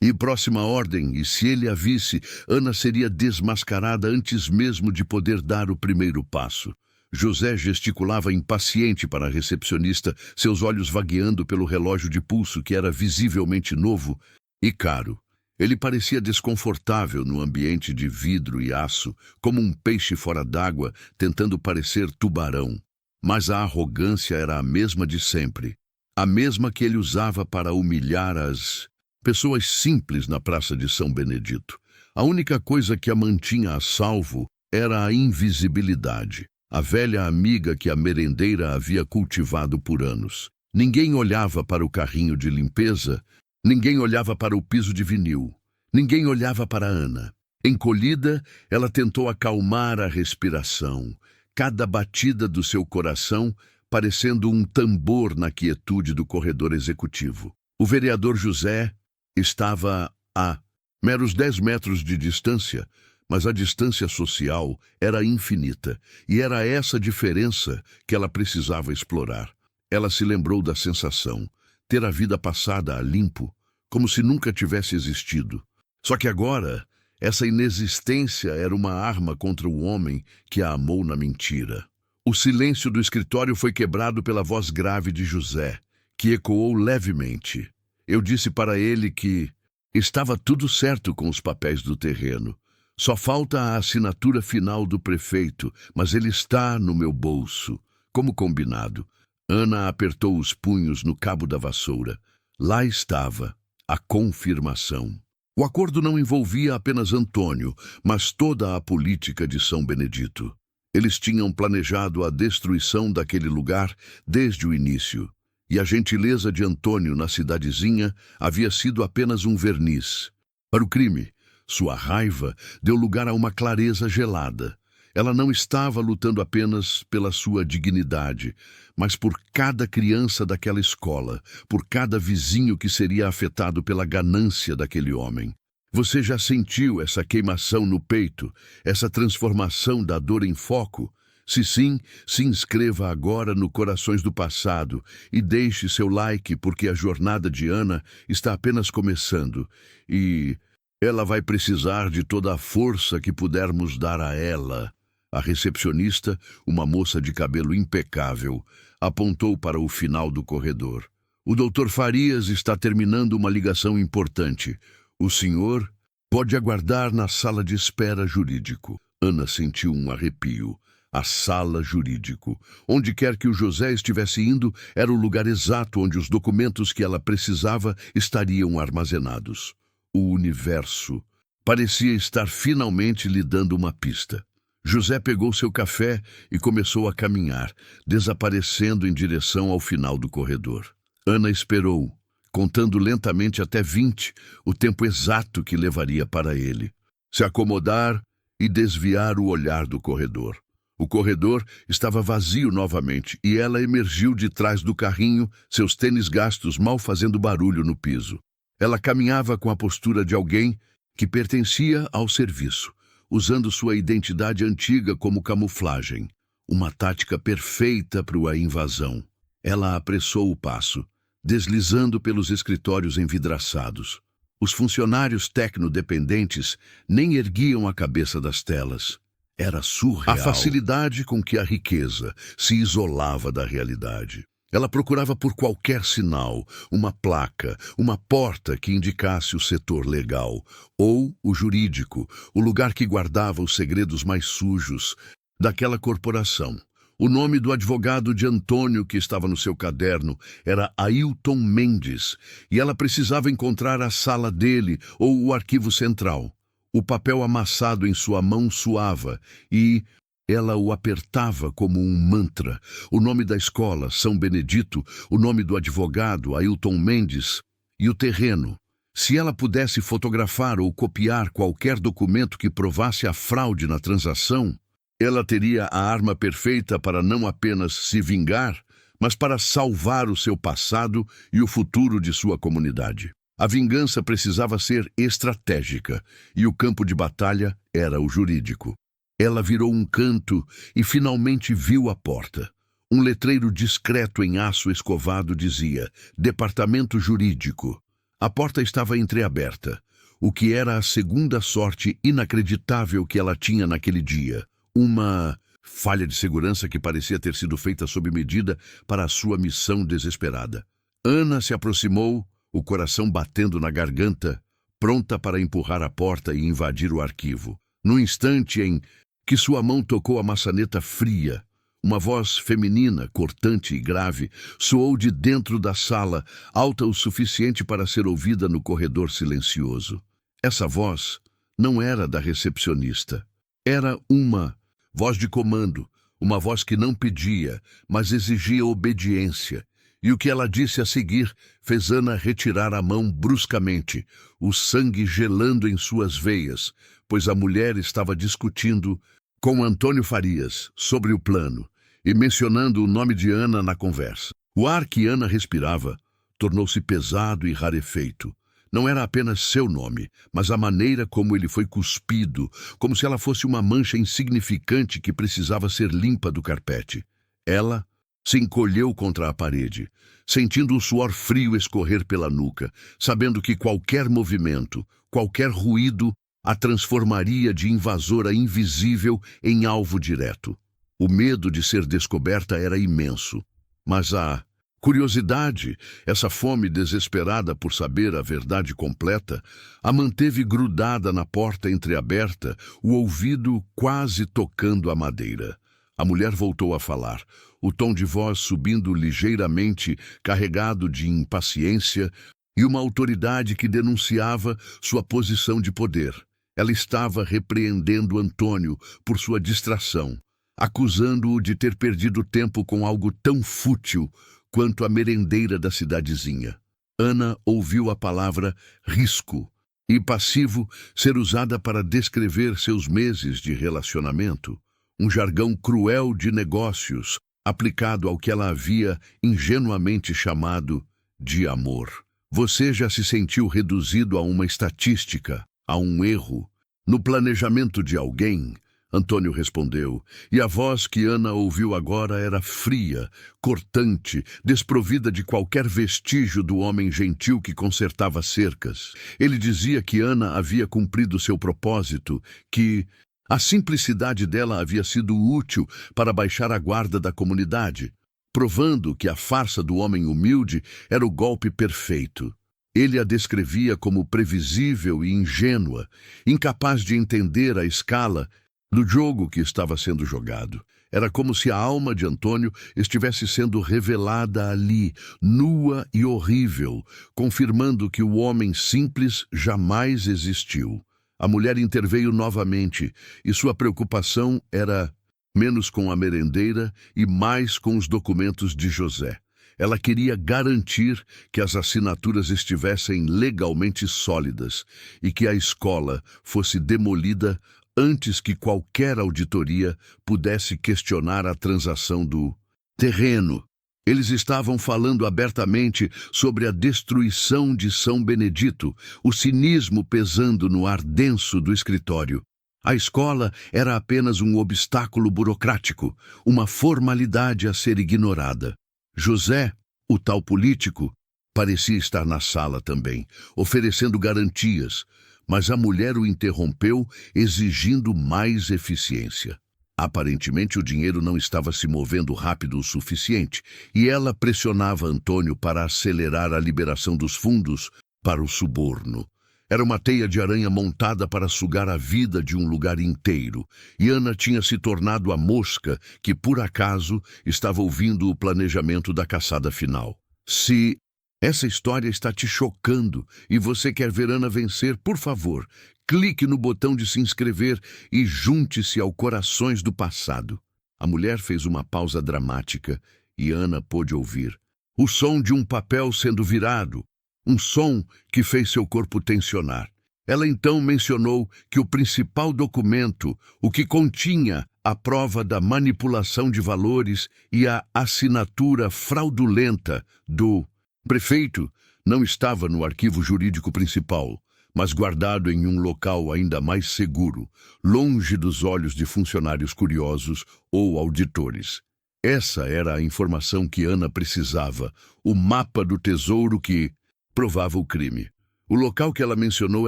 e próxima ordem, e se ele a visse, Ana seria desmascarada antes mesmo de poder dar o primeiro passo. José gesticulava impaciente para a recepcionista, seus olhos vagueando pelo relógio de pulso que era visivelmente novo e caro. Ele parecia desconfortável no ambiente de vidro e aço, como um peixe fora d'água tentando parecer tubarão. Mas a arrogância era a mesma de sempre, a mesma que ele usava para humilhar as pessoas simples na Praça de São Benedito. A única coisa que a mantinha a salvo era a invisibilidade, a velha amiga que a merendeira havia cultivado por anos. Ninguém olhava para o carrinho de limpeza, ninguém olhava para o piso de vinil, ninguém olhava para Ana. Encolhida, ela tentou acalmar a respiração, cada batida do seu coração parecendo um tambor na quietude do corredor executivo. O vereador José estava a meros 10 metros de distância, mas a distância social era infinita, e era essa diferença que ela precisava explorar. Ela se lembrou da sensação, ter a vida passada a limpo, como se nunca tivesse existido. Só que agora, essa inexistência era uma arma contra o homem que a amou na mentira. O silêncio do escritório foi quebrado pela voz grave de José, que ecoou levemente. Eu disse para ele que estava tudo certo com os papéis do terreno. Só falta a assinatura final do prefeito, mas ele está no meu bolso, como combinado. Ana apertou os punhos no cabo da vassoura. Lá estava a confirmação. O acordo não envolvia apenas Antônio, mas toda a política de São Benedito. Eles tinham planejado a destruição daquele lugar desde o início. E a gentileza de Antônio na cidadezinha havia sido apenas um verniz. Para o crime, sua raiva deu lugar a uma clareza gelada. Ela não estava lutando apenas pela sua dignidade, mas por cada criança daquela escola, por cada vizinho que seria afetado pela ganância daquele homem. Você já sentiu essa queimação no peito, essa transformação da dor em foco? Se sim, se inscreva agora no Corações do Passado e deixe seu like, porque a jornada de Ana está apenas começando e ela vai precisar de toda a força que pudermos dar a ela. A recepcionista, uma moça de cabelo impecável, apontou para o final do corredor. O Dr. Farias está terminando uma ligação importante. O senhor pode aguardar na sala de espera jurídico. Ana sentiu um arrepio. A sala jurídico. Onde quer que o José estivesse indo, era o lugar exato onde os documentos que ela precisava estariam armazenados. O universo parecia estar finalmente lhe dando uma pista. José pegou seu café e começou a caminhar, desaparecendo em direção ao final do corredor. Ana esperou, contando lentamente até 20, o tempo exato que levaria para ele se acomodar e desviar o olhar do corredor. O corredor estava vazio novamente e ela emergiu de trás do carrinho, seus tênis gastos mal fazendo barulho no piso. Ela caminhava com a postura de alguém que pertencia ao serviço, usando sua identidade antiga como camuflagem. Uma tática perfeita para a invasão. Ela apressou o passo, deslizando pelos escritórios envidraçados. Os funcionários tecnodependentes nem erguiam a cabeça das telas. Era surreal. A facilidade com que a riqueza se isolava da realidade. Ela procurava por qualquer sinal, uma placa, uma porta que indicasse o setor legal, ou o jurídico, o lugar que guardava os segredos mais sujos daquela corporação. O nome do advogado de Antônio que estava no seu caderno era Ailton Mendes, e ela precisava encontrar a sala dele ou o arquivo central. O papel amassado em sua mão suava e ela o apertava como um mantra. O nome da escola, São Benedito, o nome do advogado, Ailton Mendes, e o terreno. Se ela pudesse fotografar ou copiar qualquer documento que provasse a fraude na transação, ela teria a arma perfeita para não apenas se vingar, mas para salvar o seu passado e o futuro de sua comunidade. A vingança precisava ser estratégica, e o campo de batalha era o jurídico. Ela virou um canto e finalmente viu a porta. Um letreiro discreto em aço escovado dizia: Departamento Jurídico. A porta estava entreaberta, o que era a segunda sorte inacreditável que ela tinha naquele dia. Uma falha de segurança que parecia ter sido feita sob medida para a sua missão desesperada. Ana se aproximou, o coração batendo na garganta, pronta para empurrar a porta e invadir o arquivo. No instante em que sua mão tocou a maçaneta fria, uma voz feminina, cortante e grave, soou de dentro da sala, alta o suficiente para ser ouvida no corredor silencioso. Essa voz não era da recepcionista. Era uma voz de comando, uma voz que não pedia, mas exigia obediência. E o que ela disse a seguir fez Ana retirar a mão bruscamente, o sangue gelando em suas veias, pois a mulher estava discutindo com Antônio Farias sobre o plano e mencionando o nome de Ana na conversa. O ar que Ana respirava tornou-se pesado e rarefeito. Não era apenas seu nome, mas a maneira como ele foi cuspido, como se ela fosse uma mancha insignificante que precisava ser limpa do carpete. Ela se encolheu contra a parede, sentindo um suor frio escorrer pela nuca, sabendo que qualquer movimento, qualquer ruído, a transformaria de invasora invisível em alvo direto. O medo de ser descoberta era imenso, mas a curiosidade, essa fome desesperada por saber a verdade completa, a manteve grudada na porta entreaberta, o ouvido quase tocando a madeira. A mulher voltou a falar, o tom de voz subindo ligeiramente, carregado de impaciência e uma autoridade que denunciava sua posição de poder. Ela estava repreendendo Antônio por sua distração, acusando-o de ter perdido tempo com algo tão fútil quanto a merendeira da cidadezinha. Ana ouviu a palavra risco e passivo ser usada para descrever seus meses de relacionamento, um jargão cruel de negócios aplicado ao que ela havia ingenuamente chamado de amor. Você já se sentiu reduzido a uma estatística, a um erro, no planejamento de alguém? Antônio respondeu, e a voz que Ana ouviu agora era fria, cortante, desprovida de qualquer vestígio do homem gentil que consertava cercas. Ele dizia que Ana havia cumprido seu propósito, que a simplicidade dela havia sido útil para baixar a guarda da comunidade, provando que a farsa do homem humilde era o golpe perfeito. Ele a descrevia como previsível e ingênua, incapaz de entender a escala do jogo que estava sendo jogado. Era como se a alma de Antônio estivesse sendo revelada ali, nua e horrível, confirmando que o homem simples jamais existiu. A mulher interveio novamente, e sua preocupação era menos com a merendeira e mais com os documentos de José. Ela queria garantir que as assinaturas estivessem legalmente sólidas e que a escola fosse demolida antes que qualquer auditoria pudesse questionar a transação do terreno. Eles estavam falando abertamente sobre a destruição de São Benedito, o cinismo pesando no ar denso do escritório. A escola era apenas um obstáculo burocrático, uma formalidade a ser ignorada. José, o tal político, parecia estar na sala também, oferecendo garantias, mas a mulher o interrompeu, exigindo mais eficiência. Aparentemente o dinheiro não estava se movendo rápido o suficiente, e ela pressionava Antônio para acelerar a liberação dos fundos para o suborno. Era uma teia de aranha montada para sugar a vida de um lugar inteiro, e Ana tinha se tornado a mosca que, por acaso, estava ouvindo o planejamento da caçada final. Se essa história está te chocando e você quer ver Ana vencer, por favor, clique no botão de se inscrever e junte-se ao Corações do Passado. A mulher fez uma pausa dramática e Ana pôde ouvir o som de um papel sendo virado, um som que fez seu corpo tensionar. Ela então mencionou que o principal documento, o que continha a prova da manipulação de valores e a assinatura fraudulenta do prefeito, não estava no arquivo jurídico principal, mas guardado em um local ainda mais seguro, longe dos olhos de funcionários curiosos ou auditores. Essa era a informação que Ana precisava, o mapa do tesouro que provava o crime. O local que ela mencionou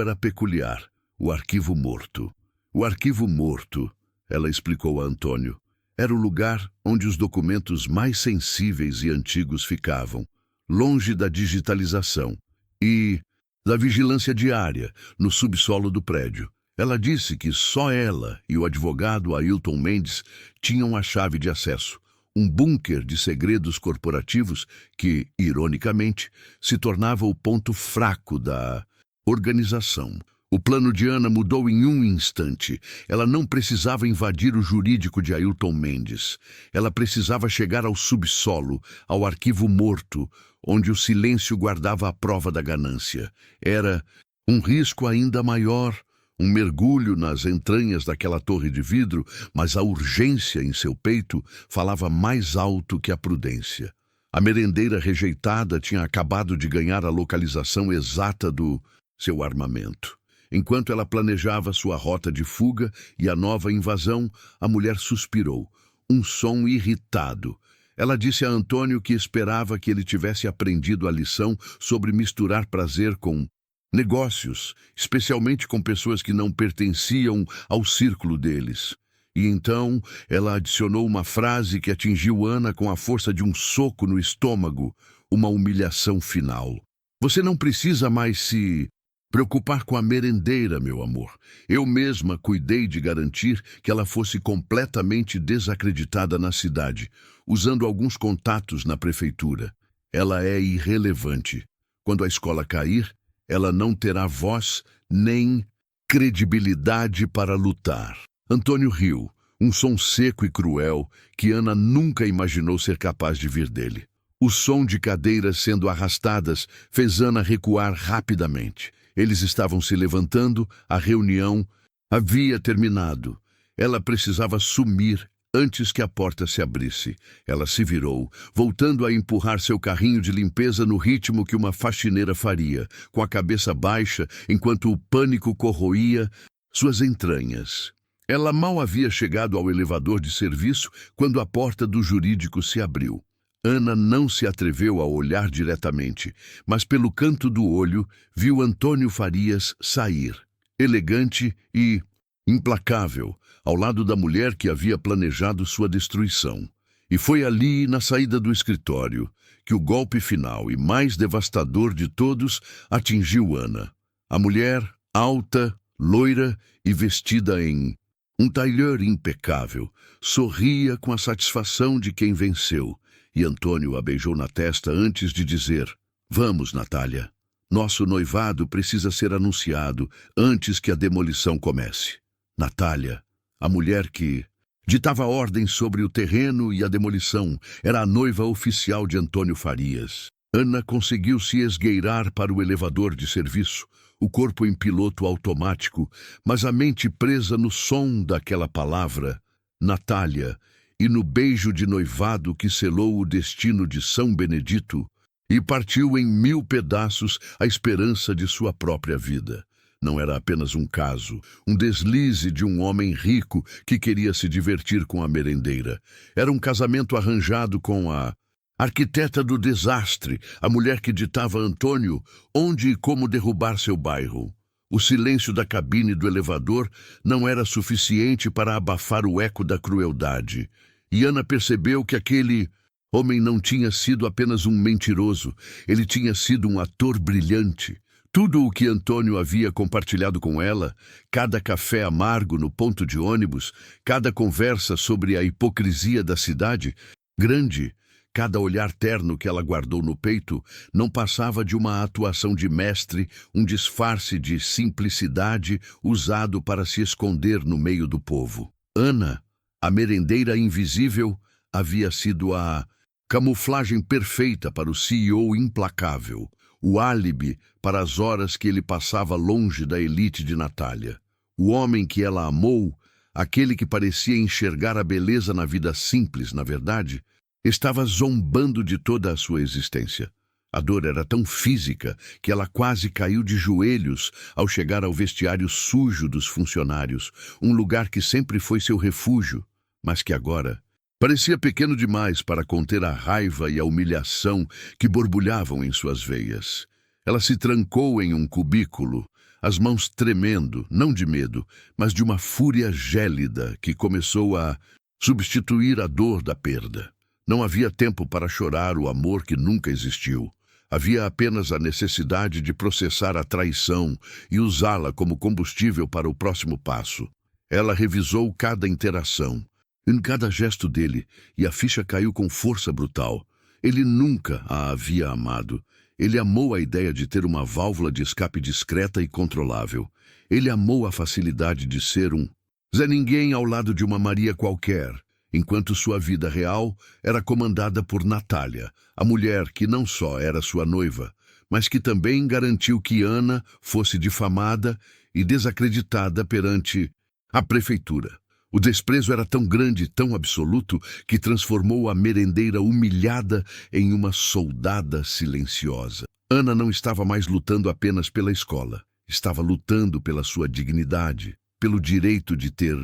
era peculiar, o arquivo morto. O arquivo morto, ela explicou a Antônio, era o lugar onde os documentos mais sensíveis e antigos ficavam, longe da digitalização e da vigilância diária no subsolo do prédio. Ela disse que só ela e o advogado Ailton Mendes tinham a chave de acesso, um bunker de segredos corporativos que, ironicamente, se tornava o ponto fraco da organização. O plano de Ana mudou em um instante. Ela não precisava invadir o jurídico de Ailton Mendes. Ela precisava chegar ao subsolo, ao arquivo morto, onde o silêncio guardava a prova da ganância. Era um risco ainda maior, um mergulho nas entranhas daquela torre de vidro, mas a urgência em seu peito falava mais alto que a prudência. A merendeira rejeitada tinha acabado de ganhar a localização exata do seu armamento. Enquanto ela planejava sua rota de fuga e a nova invasão, a mulher suspirou, um som irritado. Ela disse a Antônio que esperava que ele tivesse aprendido a lição sobre misturar prazer com negócios, especialmente com pessoas que não pertenciam ao círculo deles. E então ela adicionou uma frase que atingiu Ana com a força de um soco no estômago, uma humilhação final. Você não precisa mais se preocupar com a merendeira, meu amor. Eu mesma cuidei de garantir que ela fosse completamente desacreditada na cidade, usando alguns contatos na prefeitura. Ela é irrelevante. Quando a escola cair, ela não terá voz nem credibilidade para lutar. Antônio riu, um som seco e cruel que Ana nunca imaginou ser capaz de vir dele. O som de cadeiras sendo arrastadas fez Ana recuar rapidamente. Eles estavam se levantando, a reunião havia terminado. Ela precisava sumir antes que a porta se abrisse. Ela se virou, voltando a empurrar seu carrinho de limpeza no ritmo que uma faxineira faria, com a cabeça baixa, enquanto o pânico corroía suas entranhas. Ela mal havia chegado ao elevador de serviço quando a porta do jurídico se abriu. Ana não se atreveu a olhar diretamente, mas pelo canto do olho viu Antônio Farias sair, elegante e implacável, ao lado da mulher que havia planejado sua destruição. E foi ali, na saída do escritório, que o golpe final e mais devastador de todos atingiu Ana. A mulher, alta, loira e vestida em Um tailleur impecável, sorria com a satisfação de quem venceu, e Antônio a beijou na testa antes de dizer: "Vamos, Natália. Nosso noivado precisa ser anunciado antes que a demolição comece." Natália, a mulher que ditava ordens sobre o terreno e a demolição, era a noiva oficial de Antônio Farias. Ana conseguiu se esgueirar para o elevador de serviço, o corpo em piloto automático, mas a mente presa no som daquela palavra, Natália, e no beijo de noivado que selou o destino de São Benedito, e partiu em 1000 pedaços a esperança de sua própria vida. Não era apenas um caso, um deslize de um homem rico que queria se divertir com a merendeira. Era um casamento arranjado com a arquiteta do desastre, a mulher que ditava a Antônio onde e como derrubar seu bairro. O silêncio da cabine do elevador não era suficiente para abafar o eco da crueldade. E Ana percebeu que aquele homem não tinha sido apenas um mentiroso, ele tinha sido um ator brilhante. Tudo o que Antônio havia compartilhado com ela, cada café amargo no ponto de ônibus, cada conversa sobre a hipocrisia da cidade grande, cada olhar terno que ela guardou no peito, não passava de uma atuação de mestre, um disfarce de simplicidade usado para se esconder no meio do povo. Ana, a merendeira invisível, havia sido a camuflagem perfeita para o CEO implacável, o álibi para as horas que ele passava longe da elite de Natália. O homem que ela amou, aquele que parecia enxergar a beleza na vida simples, na verdade, estava zombando de toda a sua existência. A dor era tão física que ela quase caiu de joelhos ao chegar ao vestiário sujo dos funcionários, um lugar que sempre foi seu refúgio, mas que agora parecia pequeno demais para conter a raiva e a humilhação que borbulhavam em suas veias. Ela se trancou em um cubículo, as mãos tremendo, não de medo, mas de uma fúria gélida que começou a substituir a dor da perda. Não havia tempo para chorar o amor que nunca existiu. Havia apenas a necessidade de processar a traição e usá-la como combustível para o próximo passo. Ela revisou cada interação, em cada gesto dele, e a ficha caiu com força brutal. Ele nunca a havia amado. Ele amou a ideia de ter uma válvula de escape discreta e controlável. Ele amou a facilidade de ser um Zé Ninguém ao lado de uma Maria qualquer, enquanto sua vida real era comandada por Natália, a mulher que não só era sua noiva, mas que também garantiu que Ana fosse difamada e desacreditada perante a prefeitura. O desprezo era tão grande e tão absoluto que transformou a merendeira humilhada em uma soldada silenciosa. Ana não estava mais lutando apenas pela escola. Estava lutando pela sua dignidade, pelo direito de ter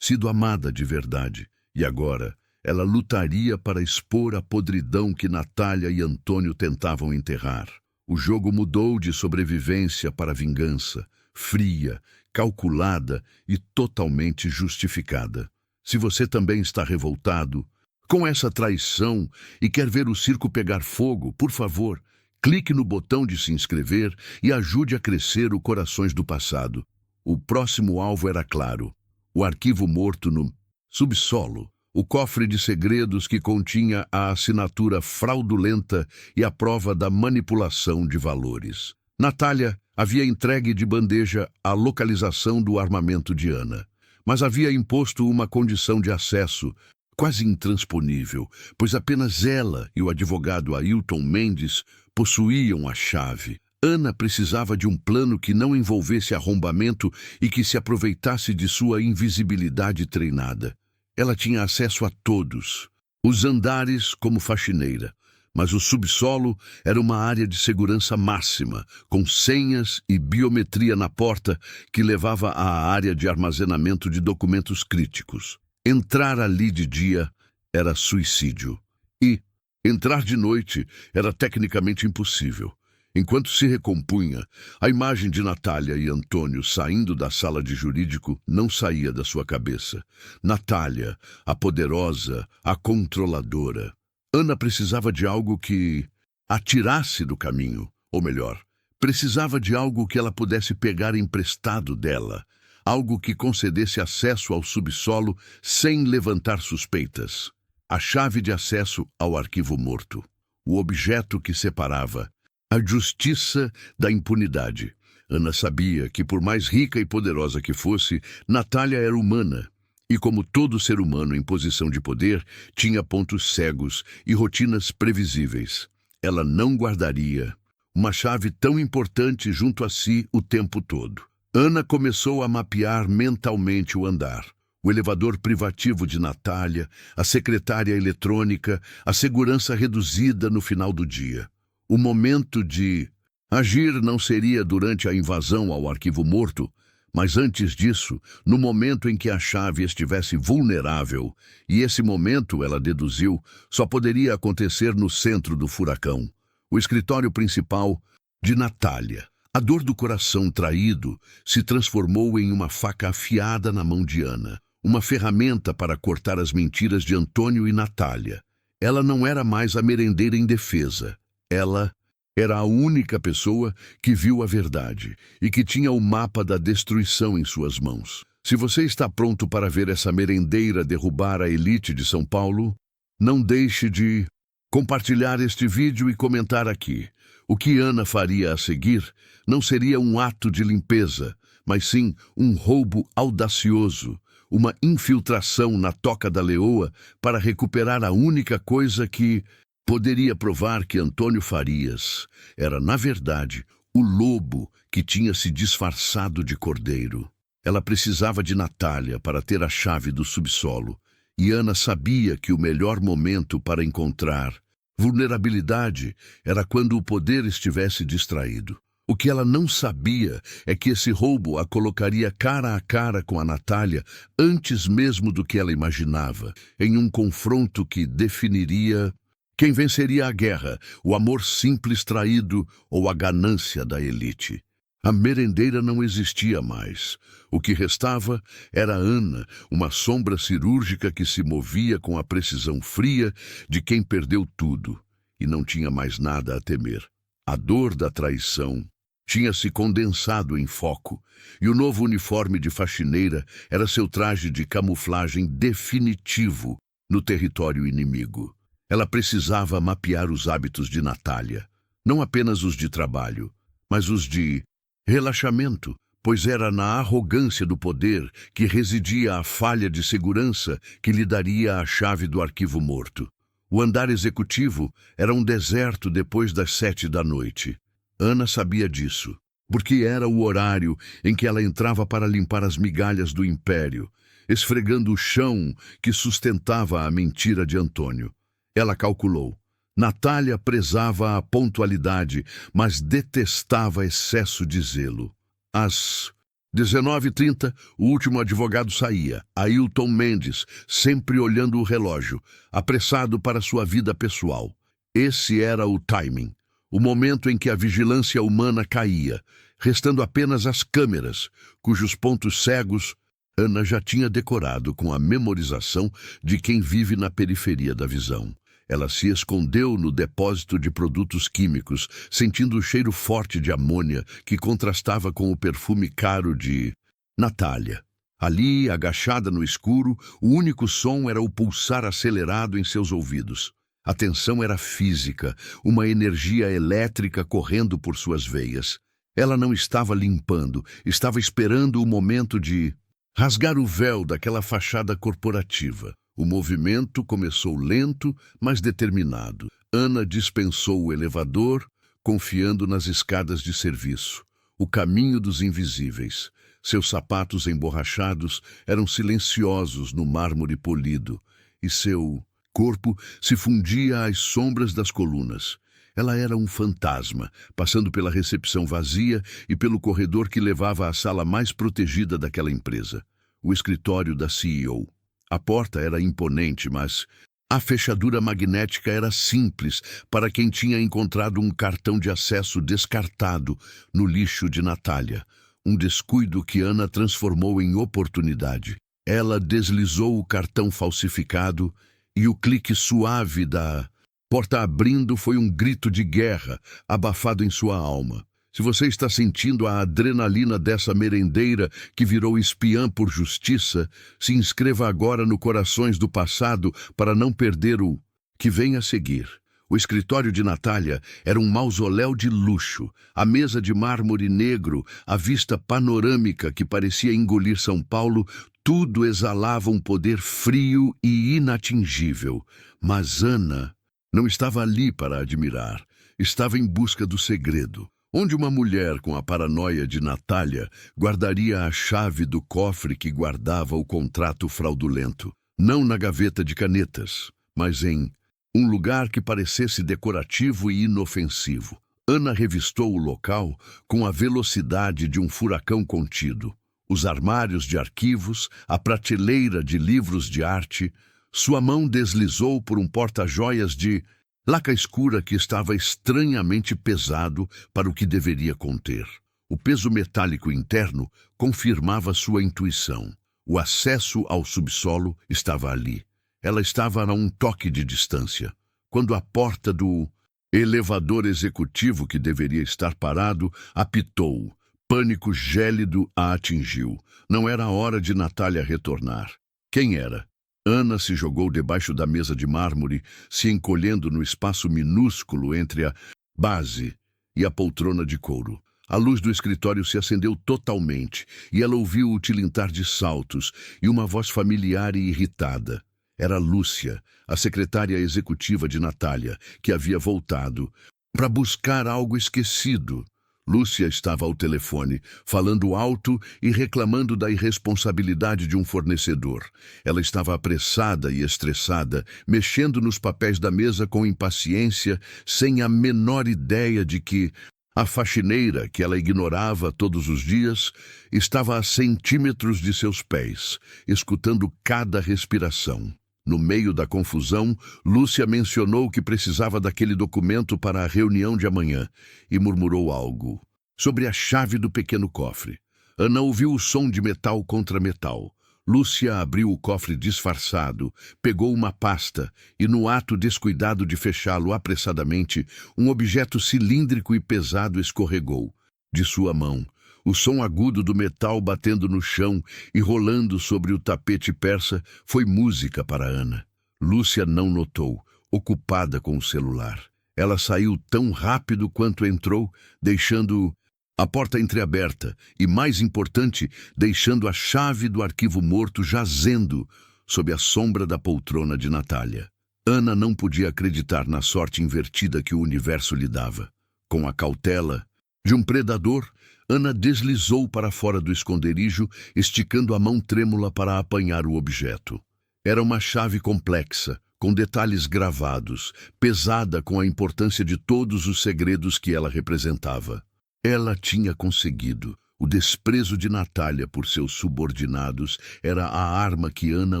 sido amada de verdade. E agora, ela lutaria para expor a podridão que Natália e Antônio tentavam enterrar. O jogo mudou de sobrevivência para vingança, fria, calculada e totalmente justificada. Se você também está revoltado com essa traição e quer ver o circo pegar fogo, por favor, clique no botão de se inscrever e ajude a crescer o Corações do Passado. O próximo alvo era claro: o arquivo morto no subsolo, o cofre de segredos que continha a assinatura fraudulenta e a prova da manipulação de valores. Natália havia entregue de bandeja a localização do armamento de Ana, mas havia imposto uma condição de acesso quase intransponível, pois apenas ela e o advogado Ailton Mendes possuíam a chave. Ana precisava de um plano que não envolvesse arrombamento e que se aproveitasse de sua invisibilidade treinada. Ela tinha acesso a todos, os andares como faxineira, mas o subsolo era uma área de segurança máxima, com senhas e biometria na porta que levava à área de armazenamento de documentos críticos. Entrar ali de dia era suicídio. E entrar de noite era tecnicamente impossível. Enquanto se recompunha, a imagem de Natália e Antônio saindo da sala de jurídico não saía da sua cabeça. Natália, a poderosa, a controladora. Ana precisava de algo que a tirasse do caminho, ou melhor, precisava de algo que ela pudesse pegar emprestado dela. algo que concedesse acesso ao subsolo sem levantar suspeitas. A chave de acesso ao arquivo morto. O objeto que separava a justiça da impunidade. Ana sabia que, por mais rica e poderosa que fosse, Natália era humana. E como todo ser humano em posição de poder, tinha pontos cegos e rotinas previsíveis. Ela não guardaria uma chave tão importante junto a si o tempo todo. Ana começou a mapear mentalmente o andar. O elevador privativo de Natália, a secretária eletrônica, a segurança reduzida no final do dia. O momento de agir não seria durante a invasão ao arquivo morto, mas antes disso, no momento em que a chave estivesse vulnerável, e esse momento, ela deduziu, só poderia acontecer no centro do furacão, o escritório principal de Natália. A dor do coração traído se transformou em uma faca afiada na mão de Ana, uma ferramenta para cortar as mentiras de Antônio e Natália. Ela não era mais a merendeira indefesa. Ela era a única pessoa que viu a verdade e que tinha o mapa da destruição em suas mãos. Se você está pronto para ver essa merendeira derrubar a elite de São Paulo, não deixe de compartilhar este vídeo e comentar aqui. O que Ana faria a seguir não seria um ato de limpeza, mas sim um roubo audacioso, uma infiltração na Toca da Leoa para recuperar a única coisa que poderia provar que Antônio Farias era, na verdade, o lobo que tinha se disfarçado de cordeiro. Ela precisava de Natália para ter a chave do subsolo, e Ana sabia que o melhor momento para encontrar vulnerabilidade era quando o poder estivesse distraído. O que ela não sabia é que esse roubo a colocaria cara a cara com a Natália antes mesmo do que ela imaginava, em um confronto que definiria quem venceria a guerra, o amor simples traído ou a ganância da elite. A merendeira não existia mais. O que restava era Ana, uma sombra cirúrgica que se movia com a precisão fria de quem perdeu tudo e não tinha mais nada a temer. A dor da traição tinha se condensado em foco, e o novo uniforme de faxineira era seu traje de camuflagem definitivo no território inimigo. Ela precisava mapear os hábitos de Natália, não apenas os de trabalho, mas os de relaxamento, pois era na arrogância do poder que residia a falha de segurança que lhe daria a chave do arquivo morto. O andar executivo era um deserto depois das 7 da noite. Ana sabia disso, porque era o horário em que ela entrava para limpar as migalhas do império, esfregando o chão que sustentava a mentira de Antônio. Ela calculou. Natália prezava a pontualidade, mas detestava excesso de zelo. Às 19h30, o último advogado saía, Ailton Mendes, sempre olhando o relógio, apressado para sua vida pessoal. Esse era o timing, o momento em que a vigilância humana caía, restando apenas as câmeras, cujos pontos cegos Ana já tinha decorado com a memorização de quem vive na periferia da visão. Ela se escondeu no depósito de produtos químicos, sentindo o cheiro forte de amônia que contrastava com o perfume caro de Natália. Ali, agachada no escuro, o único som era o pulsar acelerado em seus ouvidos. A tensão era física, uma energia elétrica correndo por suas veias. Ela não estava limpando, estava esperando o momento de rasgar o véu daquela fachada corporativa. O movimento começou lento, mas determinado. Ana dispensou o elevador, confiando nas escadas de serviço. O caminho dos invisíveis. Seus sapatos emborrachados eram silenciosos no mármore polido, e seu corpo se fundia às sombras das colunas. Ela era um fantasma, passando pela recepção vazia e pelo corredor que levava à sala mais protegida daquela empresa, o escritório da CEO. A porta era imponente, mas a fechadura magnética era simples para quem tinha encontrado um cartão de acesso descartado no lixo de Natália, um descuido que Ana transformou em oportunidade. Ela deslizou o cartão falsificado e o clique suave da porta abrindo foi um grito de guerra, abafado em sua alma. Se você está sentindo a adrenalina dessa merendeira que virou espiã por justiça, se inscreva agora no Corações do Passado para não perder o que vem a seguir. O escritório de Natália era um mausoléu de luxo, a mesa de mármore negro, a vista panorâmica que parecia engolir São Paulo, tudo exalava um poder frio e inatingível. Mas Ana não estava ali para admirar, estava em busca do segredo. Onde uma mulher com a paranoia de Natália guardaria a chave do cofre que guardava o contrato fraudulento, não na gaveta de canetas, mas em um lugar que parecesse decorativo e inofensivo. Ana revistou o local com a velocidade de um furacão contido. Os armários de arquivos, a prateleira de livros de arte. Sua mão deslizou por um porta-joias de laca escura que estava estranhamente pesado para o que deveria conter. O peso metálico interno confirmava sua intuição. O acesso ao subsolo estava ali. Ela estava a um toque de distância. Quando a porta do elevador executivo, que deveria estar parado, apitou. Pânico gélido a atingiu. Não era a hora de Natália retornar. Quem era? Ana se jogou debaixo da mesa de mármore, se encolhendo no espaço minúsculo entre a base e a poltrona de couro. A luz do escritório se acendeu totalmente e ela ouviu o tilintar de saltos e uma voz familiar e irritada. Era Lúcia, a secretária executiva de Natália, que havia voltado para buscar algo esquecido. Lúcia estava ao telefone, falando alto e reclamando da irresponsabilidade de um fornecedor. Ela estava apressada e estressada, mexendo nos papéis da mesa com impaciência, sem a menor ideia de que a faxineira, que ela ignorava todos os dias, estava a centímetros de seus pés, escutando cada respiração. No meio da confusão, Lúcia mencionou que precisava daquele documento para a reunião de amanhã e murmurou algo sobre a chave do pequeno cofre. Ana ouviu o som de metal contra metal. Lúcia abriu o cofre disfarçado, pegou uma pasta e, no ato descuidado de fechá-lo apressadamente, um objeto cilíndrico e pesado escorregou de sua mão. O som agudo do metal batendo no chão e rolando sobre o tapete persa foi música para Ana. Lúcia não notou, ocupada com o celular. Ela saiu tão rápido quanto entrou, deixando a porta entreaberta e, mais importante, deixando a chave do arquivo morto jazendo sob a sombra da poltrona de Natália. Ana não podia acreditar na sorte invertida que o universo lhe dava. Com a cautela de um predador, Ana deslizou para fora do esconderijo, esticando a mão trêmula para apanhar o objeto. Era uma chave complexa, com detalhes gravados, pesada com a importância de todos os segredos que ela representava. Ela tinha conseguido. O desprezo de Natália por seus subordinados era a arma que Ana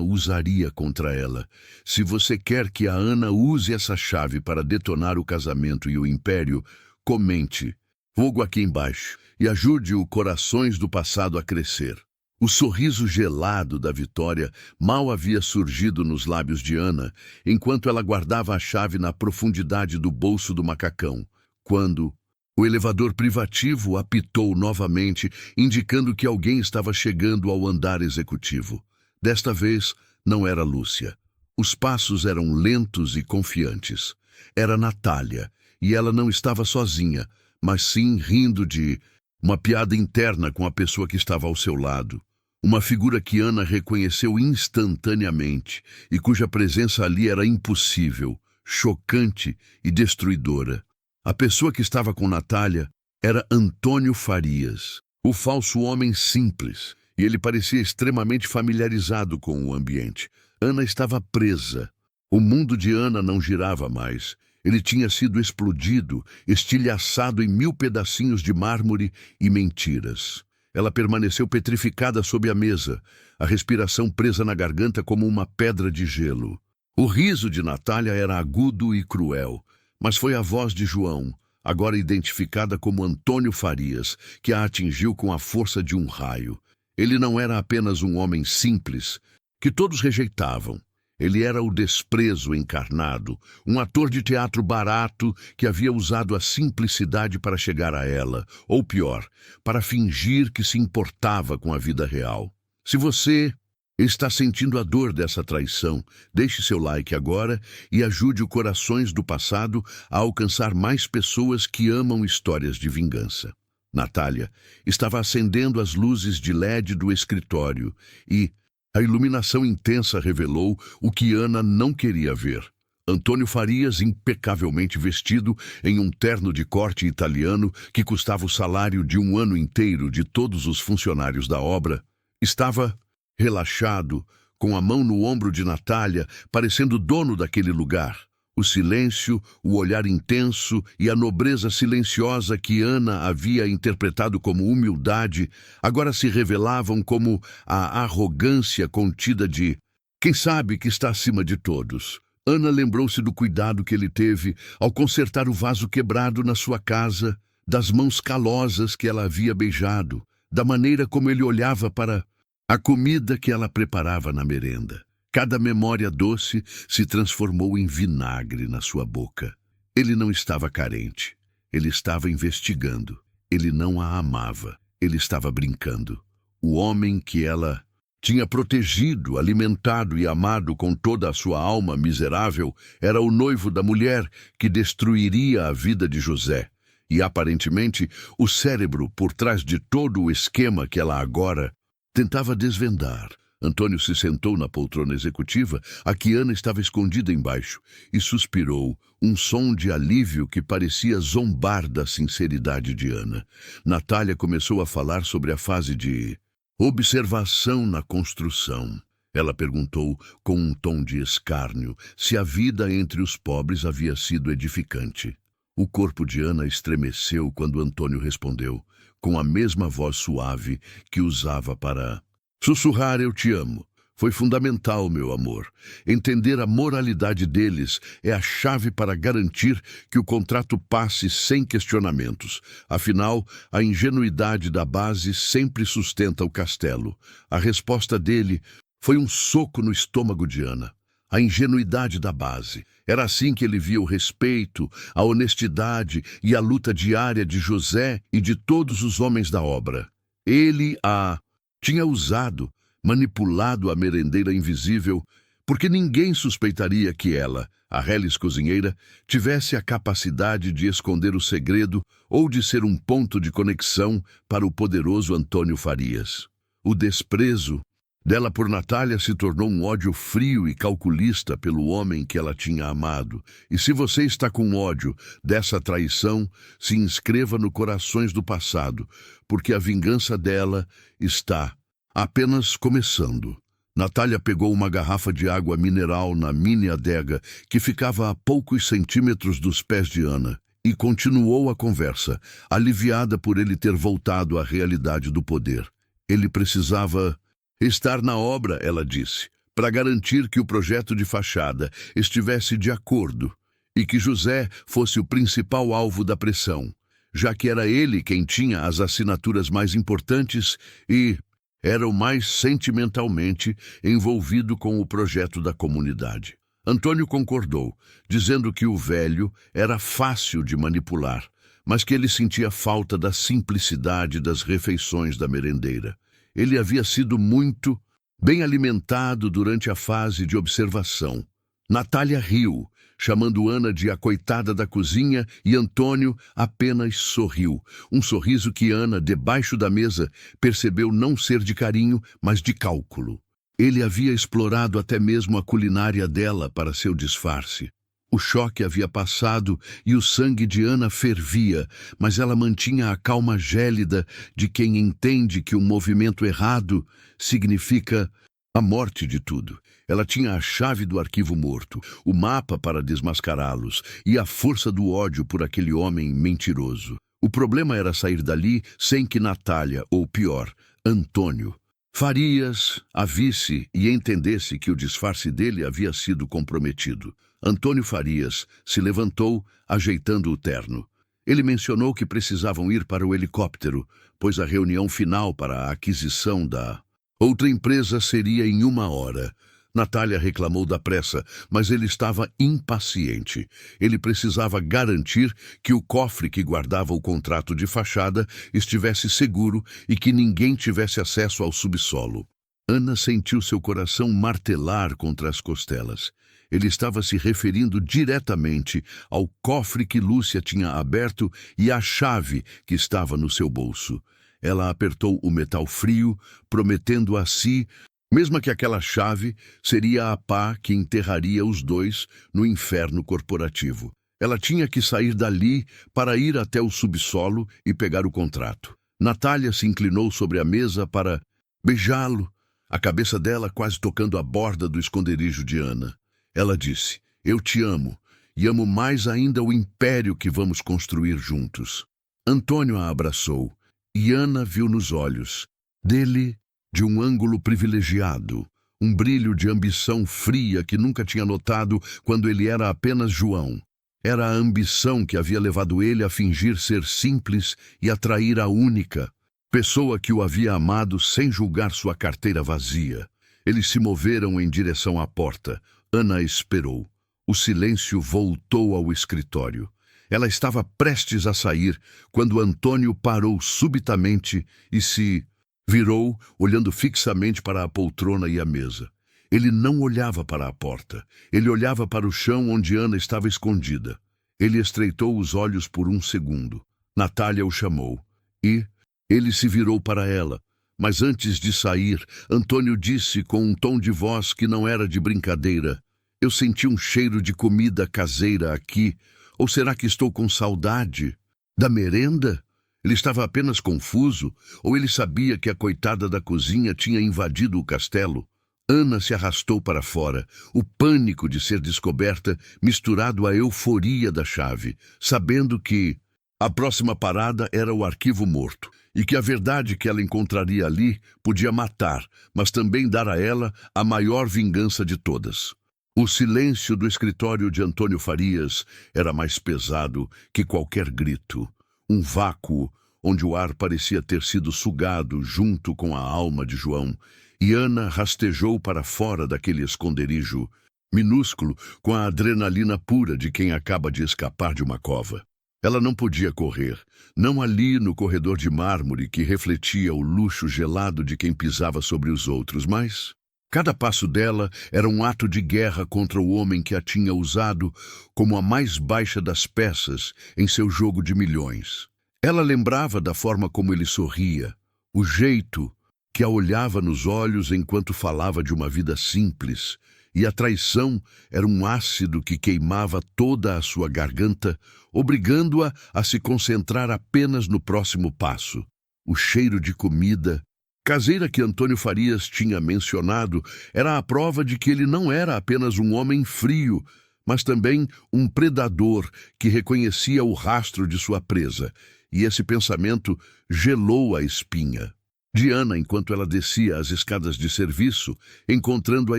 usaria contra ela. Se você quer que a Ana use essa chave para detonar o casamento e o império, comente "Fogo aqui embaixo" e ajude o Corações do Passado a crescer. O sorriso gelado da vitória mal havia surgido nos lábios de Ana, enquanto ela guardava a chave na profundidade do bolso do macacão, quando o elevador privativo apitou novamente, indicando que alguém estava chegando ao andar executivo. Desta vez, não era Lúcia. Os passos eram lentos e confiantes. Era Natália, e ela não estava sozinha, mas sim rindo de uma piada interna com a pessoa que estava ao seu lado. Uma figura que Ana reconheceu instantaneamente e cuja presença ali era impossível, chocante e destruidora. A pessoa que estava com Natália era Antônio Farias, o falso homem simples, e ele parecia extremamente familiarizado com o ambiente. Ana estava presa. O mundo de Ana não girava mais. Ele tinha sido explodido, estilhaçado em 1000 pedacinhos de mármore e mentiras. Ela permaneceu petrificada sob a mesa, a respiração presa na garganta como uma pedra de gelo. O riso de Natália era agudo e cruel, mas foi a voz de João, agora identificada como Antônio Farias, que a atingiu com a força de um raio. Ele não era apenas um homem simples, que todos rejeitavam. Ele era o desprezo encarnado, um ator de teatro barato que havia usado a simplicidade para chegar a ela, ou pior, para fingir que se importava com a vida real. Se você está sentindo a dor dessa traição, deixe seu like agora e ajude o Corações do Passado a alcançar mais pessoas que amam histórias de vingança. Natália estava acendendo as luzes de LED do escritório e a iluminação intensa revelou o que Ana não queria ver. Antônio Farias, impecavelmente vestido em um terno de corte italiano que custava o salário de um ano inteiro de todos os funcionários da obra, estava relaxado, com a mão no ombro de Natália, parecendo dono daquele lugar. O silêncio, o olhar intenso e a nobreza silenciosa que Ana havia interpretado como humildade, agora se revelavam como a arrogância contida de quem sabe que está acima de todos. Ana lembrou-se do cuidado que ele teve ao consertar o vaso quebrado na sua casa, das mãos calosas que ela havia beijado, da maneira como ele olhava para a comida que ela preparava na merenda. Cada memória doce se transformou em vinagre na sua boca. Ele não estava carente. Ele estava investigando. Ele não a amava. Ele estava brincando. O homem que ela tinha protegido, alimentado e amado com toda a sua alma miserável era o noivo da mulher que destruiria a vida de José. E, aparentemente, o cérebro por trás de todo o esquema que ela agora tentava desvendar. Antônio se sentou na poltrona executiva, a que Ana estava escondida embaixo, e suspirou, um som de alívio que parecia zombar da sinceridade de Ana. Natália começou a falar sobre a fase de observação na construção. Ela perguntou, com um tom de escárnio, se a vida entre os pobres havia sido edificante. O corpo de Ana estremeceu quando Antônio respondeu, com a mesma voz suave que usava para sussurrar "eu te amo". Foi fundamental, meu amor. Entender a moralidade deles é a chave para garantir que o contrato passe sem questionamentos. Afinal, a ingenuidade da base sempre sustenta o castelo. A resposta dele foi um soco no estômago de Ana. A ingenuidade da base. Era assim que ele via o respeito, a honestidade e a luta diária de José e de todos os homens da obra. Ele a tinha usado, manipulado a merendeira invisível, porque ninguém suspeitaria que ela, a reles cozinheira, tivesse a capacidade de esconder o segredo ou de ser um ponto de conexão para o poderoso Antônio Farias. O desprezo dela por Natália se tornou um ódio frio e calculista pelo homem que ela tinha amado. E se você está com ódio dessa traição, se inscreva no Corações do Passado, porque a vingança dela está apenas começando. Natália pegou uma garrafa de água mineral na mini adega que ficava a poucos centímetros dos pés de Ana e continuou a conversa, aliviada por ele ter voltado à realidade do poder. Ele precisava estar na obra, ela disse, para garantir que o projeto de fachada estivesse de acordo e que José fosse o principal alvo da pressão, já que era ele quem tinha as assinaturas mais importantes e era o mais sentimentalmente envolvido com o projeto da comunidade. Antônio concordou, dizendo que o velho era fácil de manipular, mas que ele sentia falta da simplicidade das refeições da merendeira. Ele havia sido muito bem alimentado durante a fase de observação. Natália riu, chamando Ana de a coitada da cozinha, e Antônio apenas sorriu. Um sorriso que Ana, debaixo da mesa, percebeu não ser de carinho, mas de cálculo. Ele havia explorado até mesmo a culinária dela para seu disfarce. O choque havia passado e o sangue de Ana fervia, mas ela mantinha a calma gélida de quem entende que um movimento errado significa a morte de tudo. Ela tinha a chave do arquivo morto, o mapa para desmascará-los e a força do ódio por aquele homem mentiroso. O problema era sair dali sem que Natália, ou pior, Antônio Farias, a visse e entendesse que o disfarce dele havia sido comprometido. Antônio Farias se levantou, ajeitando o terno. Ele mencionou que precisavam ir para o helicóptero, pois a reunião final para a aquisição da outra empresa seria em 1 hora. Natália reclamou da pressa, mas ele estava impaciente. Ele precisava garantir que o cofre que guardava o contrato de fachada estivesse seguro e que ninguém tivesse acesso ao subsolo. Ana sentiu seu coração martelar contra as costelas. Ele estava se referindo diretamente ao cofre que Lúcia tinha aberto e à chave que estava no seu bolso. Ela apertou o metal frio, prometendo a si mesmo que aquela chave seria a pá que enterraria os dois no inferno corporativo. Ela tinha que sair dali para ir até o subsolo e pegar o contrato. Natália se inclinou sobre a mesa para beijá-lo, a cabeça dela quase tocando a borda do esconderijo de Ana. Ela disse: "Eu te amo, e amo mais ainda o império que vamos construir juntos." Antônio a abraçou, e Ana viu nos olhos dele, de um ângulo privilegiado, um brilho de ambição fria que nunca tinha notado quando ele era apenas João. Era a ambição que havia levado ele a fingir ser simples e atrair a única pessoa que o havia amado sem julgar sua carteira vazia. Eles se moveram em direção à porta. Ana esperou. O silêncio voltou ao escritório. Ela estava prestes a sair quando Antônio parou subitamente e se virou, olhando fixamente para a poltrona e a mesa. Ele não olhava para a porta. Ele olhava para o chão onde Ana estava escondida. Ele estreitou os olhos por um segundo. Natália o chamou. E ele se virou para ela. Mas antes de sair, Antônio disse com um tom de voz que não era de brincadeira: "Eu senti um cheiro de comida caseira aqui. Ou será que estou com saudade da merenda?" Ele estava apenas confuso, ou ele sabia que a coitada da cozinha tinha invadido o castelo? Ana se arrastou para fora, o pânico de ser descoberta misturado à euforia da chave, sabendo que a próxima parada era o arquivo morto, e que a verdade que ela encontraria ali podia matar, mas também dar a ela a maior vingança de todas. O silêncio do escritório de Antônio Farias era mais pesado que qualquer grito. Um vácuo onde o ar parecia ter sido sugado junto com a alma de João, e Ana rastejou para fora daquele esconderijo minúsculo com a adrenalina pura de quem acaba de escapar de uma cova. Ela não podia correr, não ali no corredor de mármore que refletia o luxo gelado de quem pisava sobre os outros, mas cada passo dela era um ato de guerra contra o homem que a tinha usado como a mais baixa das peças em seu jogo de milhões. Ela lembrava da forma como ele sorria, o jeito que a olhava nos olhos enquanto falava de uma vida simples, e a traição era um ácido que queimava toda a sua garganta, obrigando-a a se concentrar apenas no próximo passo. O cheiro de comida caseira que Antônio Farias tinha mencionado era a prova de que ele não era apenas um homem frio, mas também um predador que reconhecia o rastro de sua presa, e esse pensamento gelou a espinha de Ana enquanto ela descia as escadas de serviço, encontrando a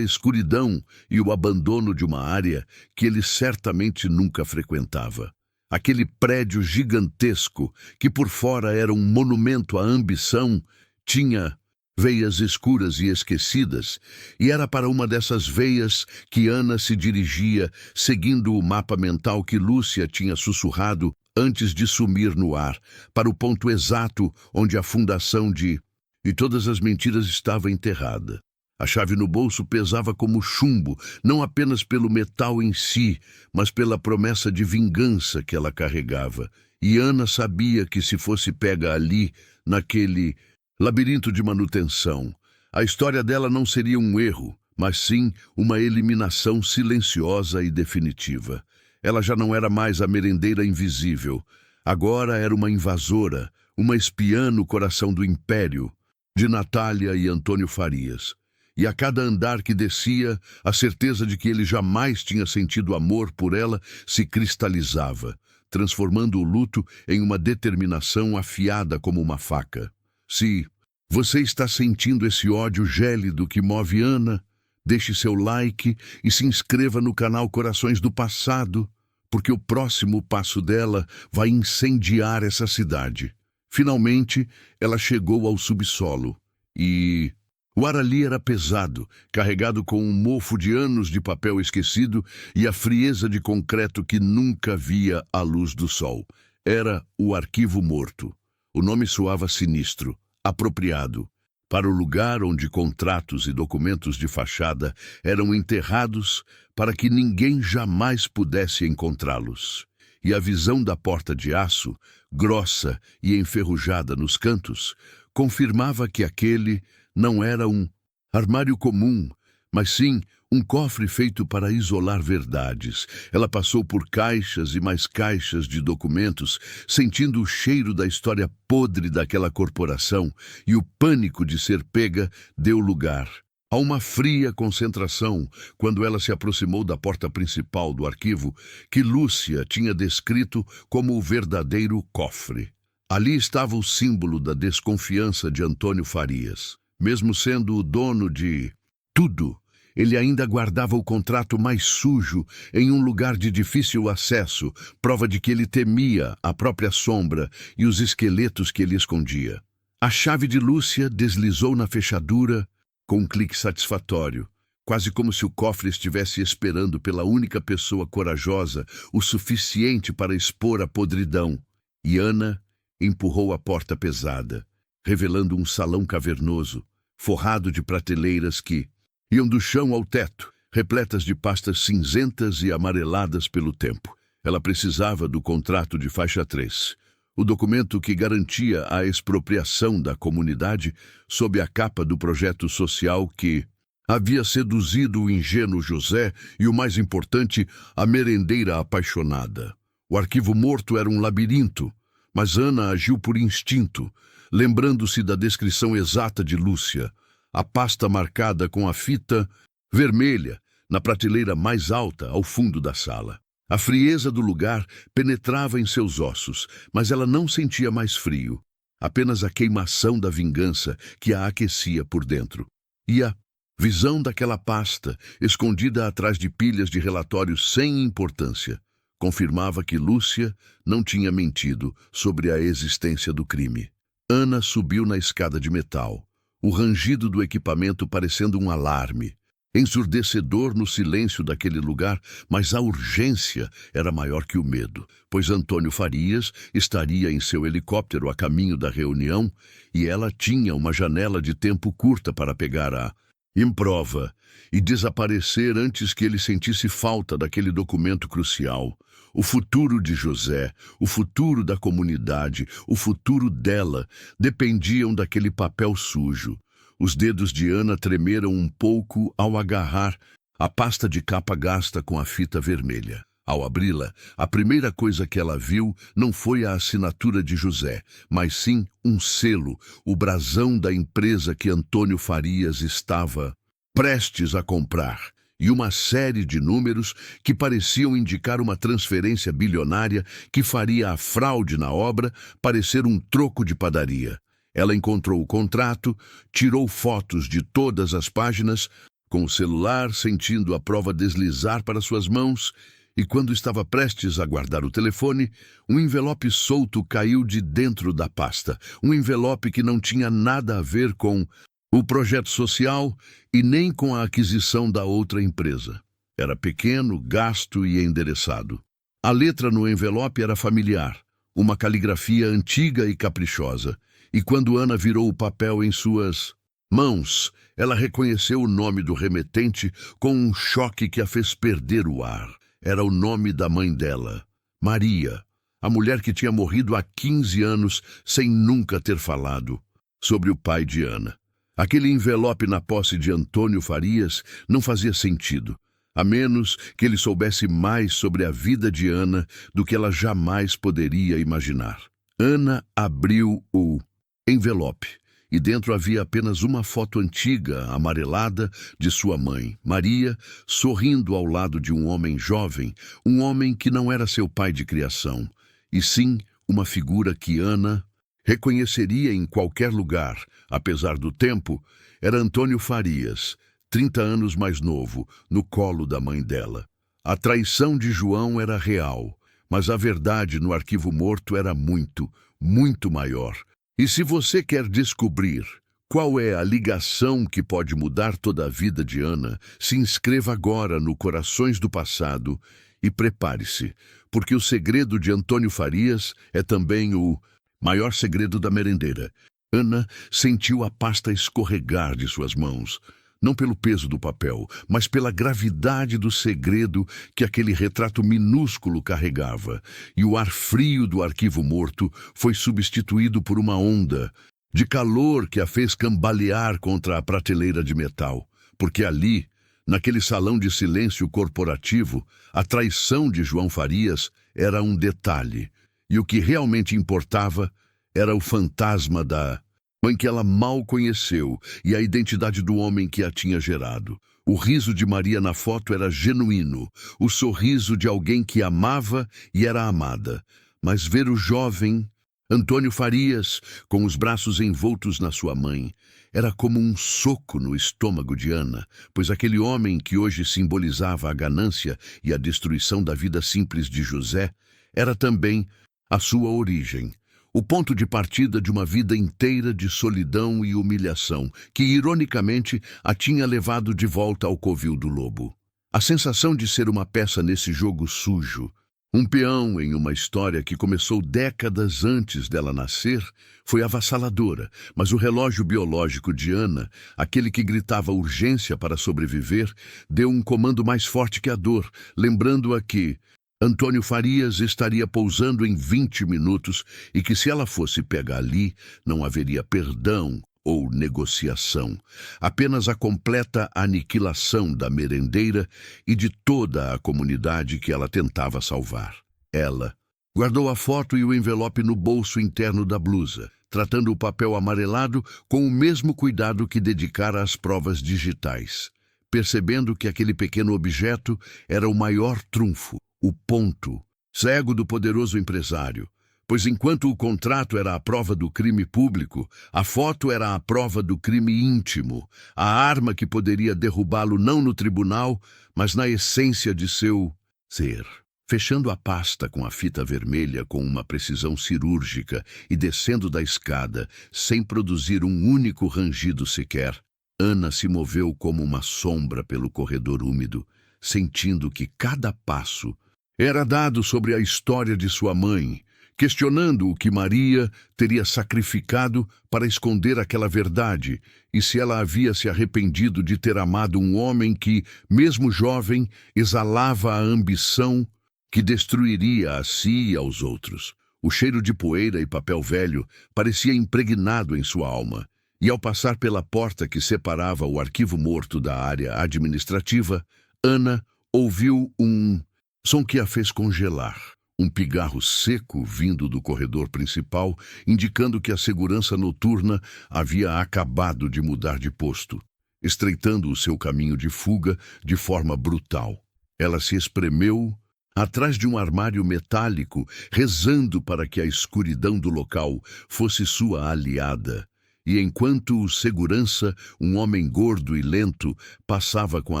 escuridão e o abandono de uma área que ele certamente nunca frequentava. Aquele prédio gigantesco, que por fora era um monumento à ambição, tinha veias escuras e esquecidas, e era para uma dessas veias que Ana se dirigia, seguindo o mapa mental que Lúcia tinha sussurrado antes de sumir no ar, para o ponto exato onde a fundação de "E todas as mentiras" estava enterrada. A chave no bolso pesava como chumbo, não apenas pelo metal em si, mas pela promessa de vingança que ela carregava. E Ana sabia que se fosse pega ali, naquele labirinto de manutenção, a história dela não seria um erro, mas sim uma eliminação silenciosa e definitiva. Ela já não era mais a merendeira invisível. Agora era uma invasora, uma espiã no coração do império, de Natália e Antônio Farias. E a cada andar que descia, a certeza de que ele jamais tinha sentido amor por ela se cristalizava, transformando o luto em uma determinação afiada como uma faca. Se você está sentindo esse ódio gélido que move Ana, deixe seu like e se inscreva no canal Corações do Passado, porque o próximo passo dela vai incendiar essa cidade. Finalmente, ela chegou ao subsolo e O ar ali era pesado, carregado com um mofo de anos de papel esquecido e a frieza de concreto que nunca via a luz do sol. Era o arquivo morto. O nome soava sinistro, apropriado, para o lugar onde contratos e documentos de fachada eram enterrados para que ninguém jamais pudesse encontrá-los. E a visão da porta de aço, grossa e enferrujada nos cantos, confirmava que aquele não era um armário comum, mas sim um cofre feito para isolar verdades. Ela passou por caixas e mais caixas de documentos, sentindo o cheiro da história podre daquela corporação, e o pânico de ser pega deu lugar a uma fria concentração quando ela se aproximou da porta principal do arquivo que Lúcia tinha descrito como o verdadeiro cofre. Ali estava o símbolo da desconfiança de Antônio Farias. Mesmo sendo o dono de tudo, ele ainda guardava o contrato mais sujo em um lugar de difícil acesso, prova de que ele temia a própria sombra e os esqueletos que ele escondia. A chave de Lúcia deslizou na fechadura com um clique satisfatório, quase como se o cofre estivesse esperando pela única pessoa corajosa o suficiente para expor a podridão. E Ana empurrou a porta pesada, revelando um salão cavernoso, forrado de prateleiras que iam do chão ao teto, repletas de pastas cinzentas e amareladas pelo tempo. Ela precisava do contrato de faixa 3, o documento que garantia a expropriação da comunidade sob a capa do projeto social que havia seduzido o ingênuo José e, o mais importante, a merendeira apaixonada. O arquivo morto era um labirinto, mas Ana agiu por instinto, lembrando-se da descrição exata de Lúcia, a pasta marcada com a fita vermelha na prateleira mais alta ao fundo da sala. A frieza do lugar penetrava em seus ossos, mas ela não sentia mais frio, apenas a queimação da vingança que a aquecia por dentro. E a visão daquela pasta, escondida atrás de pilhas de relatórios sem importância, confirmava que Lúcia não tinha mentido sobre a existência do crime. Ana subiu na escada de metal, o rangido do equipamento parecendo um alarme, ensurdecedor no silêncio daquele lugar, mas a urgência era maior que o medo, pois Antônio Farias estaria em seu helicóptero a caminho da reunião e ela tinha uma janela de tempo curta para pegar a improva e desaparecer antes que ele sentisse falta daquele documento crucial. O futuro de José, o futuro da comunidade, o futuro dela dependiam daquele papel sujo. Os dedos de Ana tremeram um pouco ao agarrar a pasta de capa gasta com a fita vermelha. Ao abri-la, a primeira coisa que ela viu não foi a assinatura de José, mas sim um selo, o brasão da empresa que Antônio Farias estava prestes a comprar, e uma série de números que pareciam indicar uma transferência bilionária que faria a fraude na obra parecer um troco de padaria. Ela encontrou o contrato, tirou fotos de todas as páginas, com o celular sentindo a prova deslizar para suas mãos, e quando estava prestes a guardar o telefone, um envelope solto caiu de dentro da pasta, um envelope que não tinha nada a ver com o projeto social e nem com a aquisição da outra empresa. Era pequeno, gasto e endereçado. A letra no envelope era familiar, uma caligrafia antiga e caprichosa, e quando Ana virou o papel em suas mãos, ela reconheceu o nome do remetente com um choque que a fez perder o ar. Era o nome da mãe dela, Maria, a mulher que tinha morrido há 15 anos sem nunca ter falado sobre o pai de Ana. Aquele envelope na posse de Antônio Farias não fazia sentido, a menos que ele soubesse mais sobre a vida de Ana do que ela jamais poderia imaginar. Ana abriu o envelope e dentro havia apenas uma foto antiga, amarelada, de sua mãe, Maria, sorrindo ao lado de um homem jovem, um homem que não era seu pai de criação, e sim uma figura que Ana reconheceria em qualquer lugar. Apesar do tempo, era Antônio Farias, 30 anos mais novo, no colo da mãe dela. A traição de João era real, mas a verdade no arquivo morto era muito, muito maior. E se você quer descobrir Qual é a ligação que pode mudar toda a vida de Ana? Se inscreva agora no Corações do Passado e prepare-se, porque o segredo de Antônio Farias é também o maior segredo da merendeira. Ana sentiu a pasta escorregar de suas mãos, não pelo peso do papel, mas pela gravidade do segredo que aquele retrato minúsculo carregava, e o ar frio do arquivo morto foi substituído por uma onda de calor que a fez cambalear contra a prateleira de metal, porque ali, naquele salão de silêncio corporativo, a traição de João Farias era um detalhe, e o que realmente importava era o fantasma da mãe que ela mal conheceu e a identidade do homem que a tinha gerado. O riso de Maria na foto era genuíno, o sorriso de alguém que amava e era amada, mas ver o jovem Antônio Farias, com os braços envoltos na sua mãe, era como um soco no estômago de Ana, pois aquele homem que hoje simbolizava a ganância e a destruição da vida simples de José era também a sua origem, o ponto de partida de uma vida inteira de solidão e humilhação, que ironicamente a tinha levado de volta ao covil do lobo. A sensação de ser uma peça nesse jogo sujo, um peão em uma história que começou décadas antes dela nascer, foi avassaladora, mas o relógio biológico de Ana, aquele que gritava urgência para sobreviver, deu um comando mais forte que a dor, lembrando-a que Antônio Farias estaria pousando em 20 minutos e que se ela fosse pega ali, não haveria perdão ou negociação, apenas a completa aniquilação da merendeira e de toda a comunidade que ela tentava salvar. Ela guardou a foto e o envelope no bolso interno da blusa, tratando o papel amarelado com o mesmo cuidado que dedicara às provas digitais, percebendo que aquele pequeno objeto era o maior trunfo, o ponto cego do poderoso empresário. Pois enquanto o contrato era a prova do crime público, a foto era a prova do crime íntimo, a arma que poderia derrubá-lo não no tribunal, mas na essência de seu ser. Fechando a pasta com a fita vermelha com uma precisão cirúrgica e descendo da escada, sem produzir um único rangido sequer, Ana se moveu como uma sombra pelo corredor úmido, sentindo que cada passo era dado sobre a história de sua mãe, questionando o que Maria teria sacrificado para esconder aquela verdade e se ela havia se arrependido de ter amado um homem que, mesmo jovem, exalava a ambição que destruiria a si e aos outros. O cheiro de poeira e papel velho parecia impregnado em sua alma, e ao passar pela porta que separava o arquivo morto da área administrativa, Ana ouviu um som que a fez congelar. Um pigarro seco vindo do corredor principal, indicando que a segurança noturna havia acabado de mudar de posto, estreitando o seu caminho de fuga de forma brutal. Ela se espremeu atrás de um armário metálico, rezando para que a escuridão do local fosse sua aliada. E enquanto o segurança, um homem gordo e lento, passava com a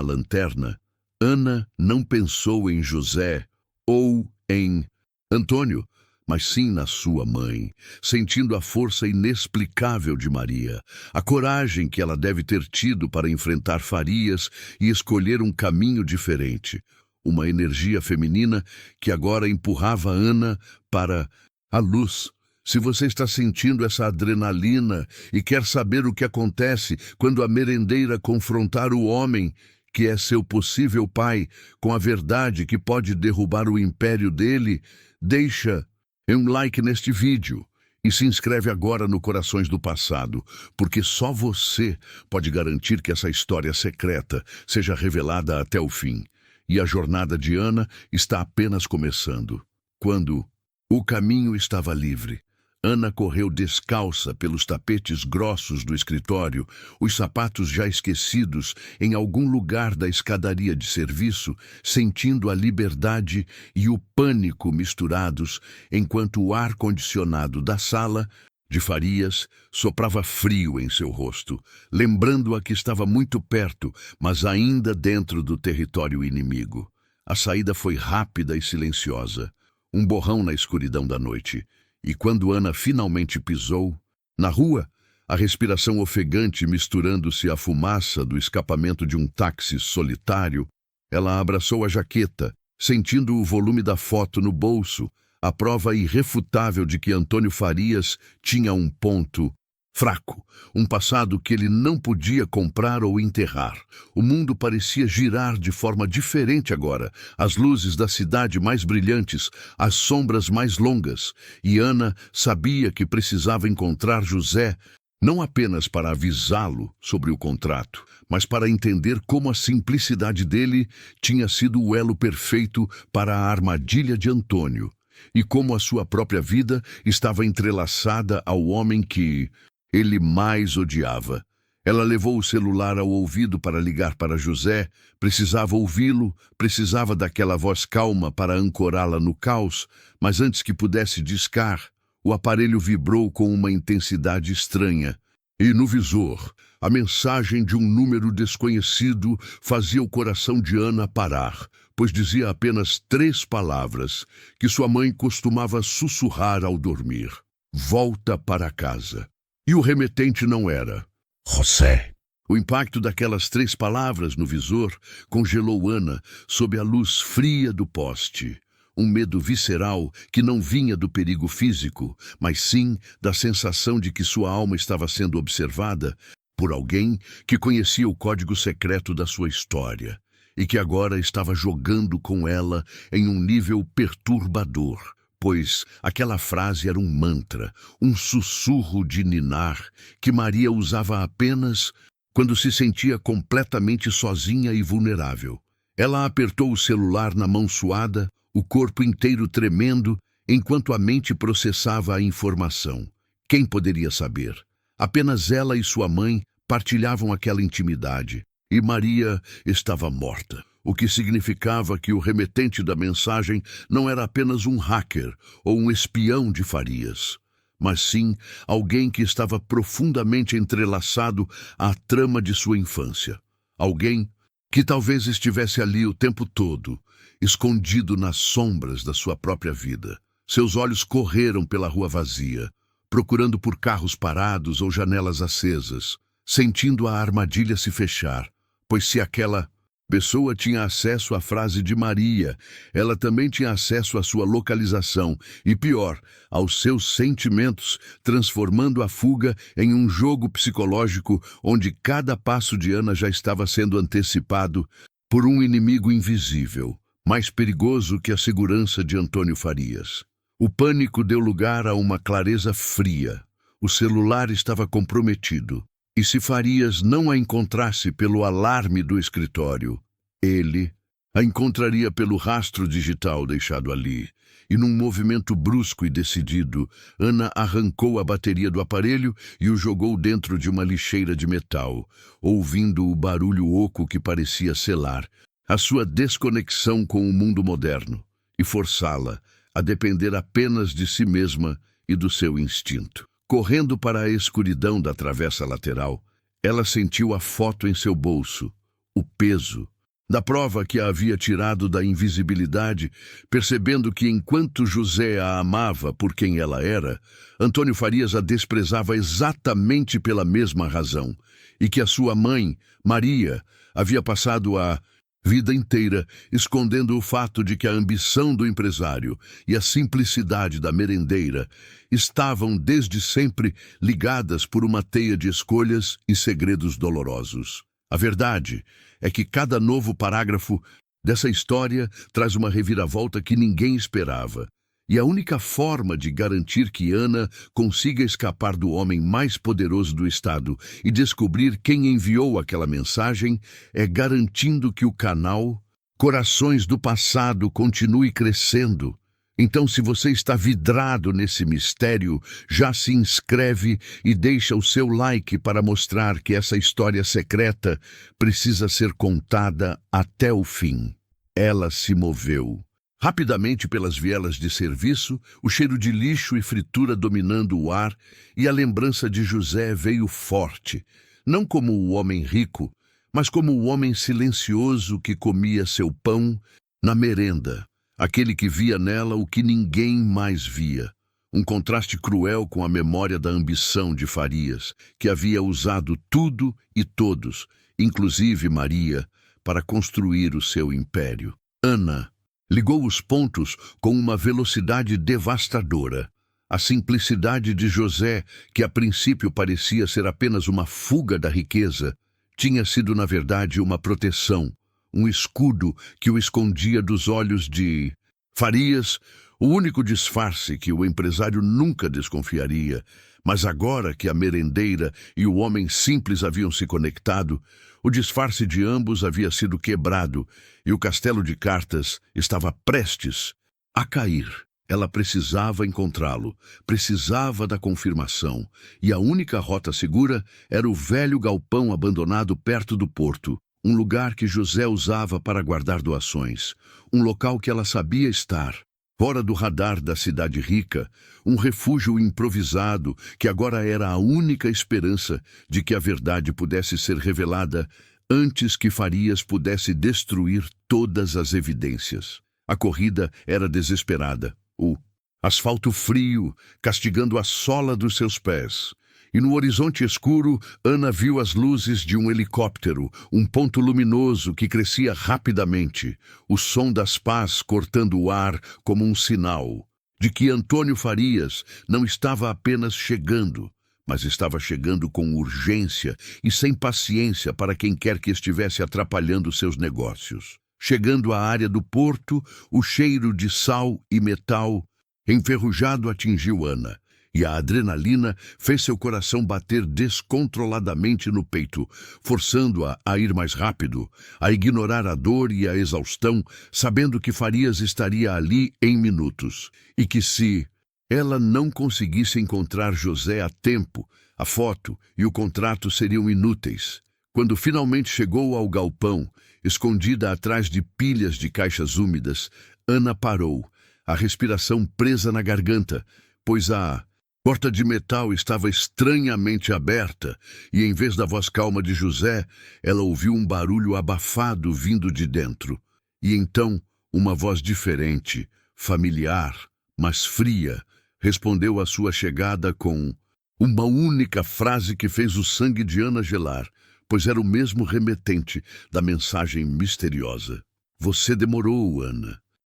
lanterna, Ana não pensou em José ou em Antônio, mas sim na sua mãe, sentindo a força inexplicável de Maria, a coragem que ela deve ter tido para enfrentar Farias e escolher um caminho diferente, uma energia feminina que agora empurrava Ana para a luz. Se você está sentindo essa adrenalina e quer saber o que acontece quando a merendeira confrontar o homem que é seu possível pai, com a verdade que pode derrubar o império dele, deixa um like neste vídeo e se inscreve agora no Corações do Passado, porque só você pode garantir que essa história secreta seja revelada até o fim. E a jornada de Ana está apenas começando. Quando o caminho estava livre, Ana correu descalça pelos tapetes grossos do escritório, os sapatos já esquecidos em algum lugar da escadaria de serviço, sentindo a liberdade e o pânico misturados, enquanto o ar-condicionado da sala de Farias soprava frio em seu rosto, lembrando-a que estava muito perto, mas ainda dentro do território inimigo. A saída foi rápida e silenciosa, um borrão na escuridão da noite. E quando Ana finalmente pisou na rua, a respiração ofegante misturando-se à fumaça do escapamento de um táxi solitário. Ela abraçou a jaqueta, sentindo o volume da foto no bolso, a prova irrefutável de que Antônio Farias tinha um ponto fraco, um passado que ele não podia comprar ou enterrar. O mundo parecia girar de forma diferente agora, as luzes da cidade mais brilhantes, as sombras mais longas, e Ana sabia que precisava encontrar José, não apenas para avisá-lo sobre o contrato, mas para entender como a simplicidade dele tinha sido o elo perfeito para a armadilha de Antônio, e como a sua própria vida estava entrelaçada ao homem que ele mais odiava. Ela levou o celular ao ouvido para ligar para José, precisava ouvi-lo, precisava daquela voz calma para ancorá-la no caos, mas antes que pudesse discar, o aparelho vibrou com uma intensidade estranha. E no visor, a mensagem de um número desconhecido fazia o coração de Ana parar, pois dizia apenas 3 palavras que sua mãe costumava sussurrar ao dormir: "Volta para casa." E o remetente não era José. O impacto daquelas 3 palavras no visor congelou Ana sob a luz fria do poste. Um medo visceral que não vinha do perigo físico, mas sim da sensação de que sua alma estava sendo observada por alguém que conhecia o código secreto da sua história e que agora estava jogando com ela em um nível perturbador. Pois aquela frase era um mantra, um sussurro de ninar que Maria usava apenas quando se sentia completamente sozinha e vulnerável. Ela apertou o celular na mão suada, o corpo inteiro tremendo, enquanto a mente processava a informação. Quem poderia saber? Apenas ela e sua mãe partilhavam aquela intimidade, e Maria estava morta. O que significava que o remetente da mensagem não era apenas um hacker ou um espião de Farias, mas sim alguém que estava profundamente entrelaçado à trama de sua infância. Alguém que talvez estivesse ali o tempo todo, escondido nas sombras da sua própria vida. Seus olhos correram pela rua vazia, procurando por carros parados ou janelas acesas, sentindo a armadilha se fechar, pois se aquela pessoa tinha acesso à frase de Maria, ela também tinha acesso à sua localização e, pior, aos seus sentimentos, transformando a fuga em um jogo psicológico onde cada passo de Ana já estava sendo antecipado por um inimigo invisível, mais perigoso que a segurança de Antônio Farias. O pânico deu lugar a uma clareza fria. O celular estava comprometido. E se Farias não a encontrasse pelo alarme do escritório, ele a encontraria pelo rastro digital deixado ali. E num movimento brusco e decidido, Ana arrancou a bateria do aparelho e o jogou dentro de uma lixeira de metal, ouvindo o barulho oco que parecia selar a sua desconexão com o mundo moderno e forçá-la a depender apenas de si mesma e do seu instinto. Correndo para a escuridão da travessa lateral, ela sentiu a foto em seu bolso, o peso da prova que a havia tirado da invisibilidade, percebendo que enquanto José a amava por quem ela era, Antônio Farias a desprezava exatamente pela mesma razão, e que a sua mãe, Maria, havia passado a vida inteira escondendo o fato de que a ambição do empresário e a simplicidade da merendeira estavam desde sempre ligadas por uma teia de escolhas e segredos dolorosos. A verdade é que cada novo parágrafo dessa história traz uma reviravolta que ninguém esperava. E a única forma de garantir que Ana consiga escapar do homem mais poderoso do estado e descobrir quem enviou aquela mensagem é garantindo que o canal Corações do Passado continue crescendo. Então, se você está vidrado nesse mistério, já se inscreve e deixa o seu like para mostrar que essa história secreta precisa ser contada até o fim. Ela se moveu rapidamente pelas vielas de serviço, o cheiro de lixo e fritura dominando o ar, e a lembrança de José veio forte, não como o homem rico, mas como o homem silencioso que comia seu pão na merenda, aquele que via nela o que ninguém mais via, Um contraste cruel com a memória da ambição de Farias, que havia usado tudo e todos, inclusive Maria, para construir o seu império. Ana ligou os pontos com uma velocidade devastadora. A simplicidade de José, que a princípio parecia ser apenas uma fuga da riqueza, tinha sido na verdade uma proteção, um escudo que o escondia dos olhos de Farias, o único disfarce que o empresário nunca desconfiaria. Mas agora que a merendeira e o homem simples haviam se conectado, o disfarce de ambos havia sido quebrado e o castelo de cartas estava prestes a cair. Ela precisava encontrá-lo, precisava da confirmação, e a única rota segura era o velho galpão abandonado perto do porto, um lugar que José usava para guardar doações, um local que ela sabia estar, fora do radar da cidade rica, um refúgio improvisado que agora era a única esperança de que a verdade pudesse ser revelada antes que Farias pudesse destruir todas as evidências. A corrida era desesperada. O asfalto frio castigando a sola dos seus pés. E no horizonte escuro, Ana viu as luzes de um helicóptero, um ponto luminoso que crescia rapidamente, o som das pás cortando o ar como um sinal de que Antônio Farias não estava apenas chegando, mas estava chegando com urgência e sem paciência para quem quer que estivesse atrapalhando seus negócios. Chegando à área do porto, o cheiro de sal e metal enferrujado atingiu Ana, e a adrenalina fez seu coração bater descontroladamente no peito, forçando-a a ir mais rápido, a ignorar a dor e a exaustão, sabendo que Farias estaria ali em minutos, e que se ela não conseguisse encontrar José a tempo, a foto e o contrato seriam inúteis. Quando finalmente chegou ao galpão, escondida atrás de pilhas de caixas úmidas, Ana parou, a respiração presa na garganta, pois a porta de metal estava estranhamente aberta e, em vez da voz calma de José, ela ouviu um barulho abafado vindo de dentro. E então, uma voz diferente, familiar, mas fria, respondeu à sua chegada com uma única frase que fez o sangue de Ana gelar, pois era o mesmo remetente da mensagem misteriosa. Você demorou, Ana.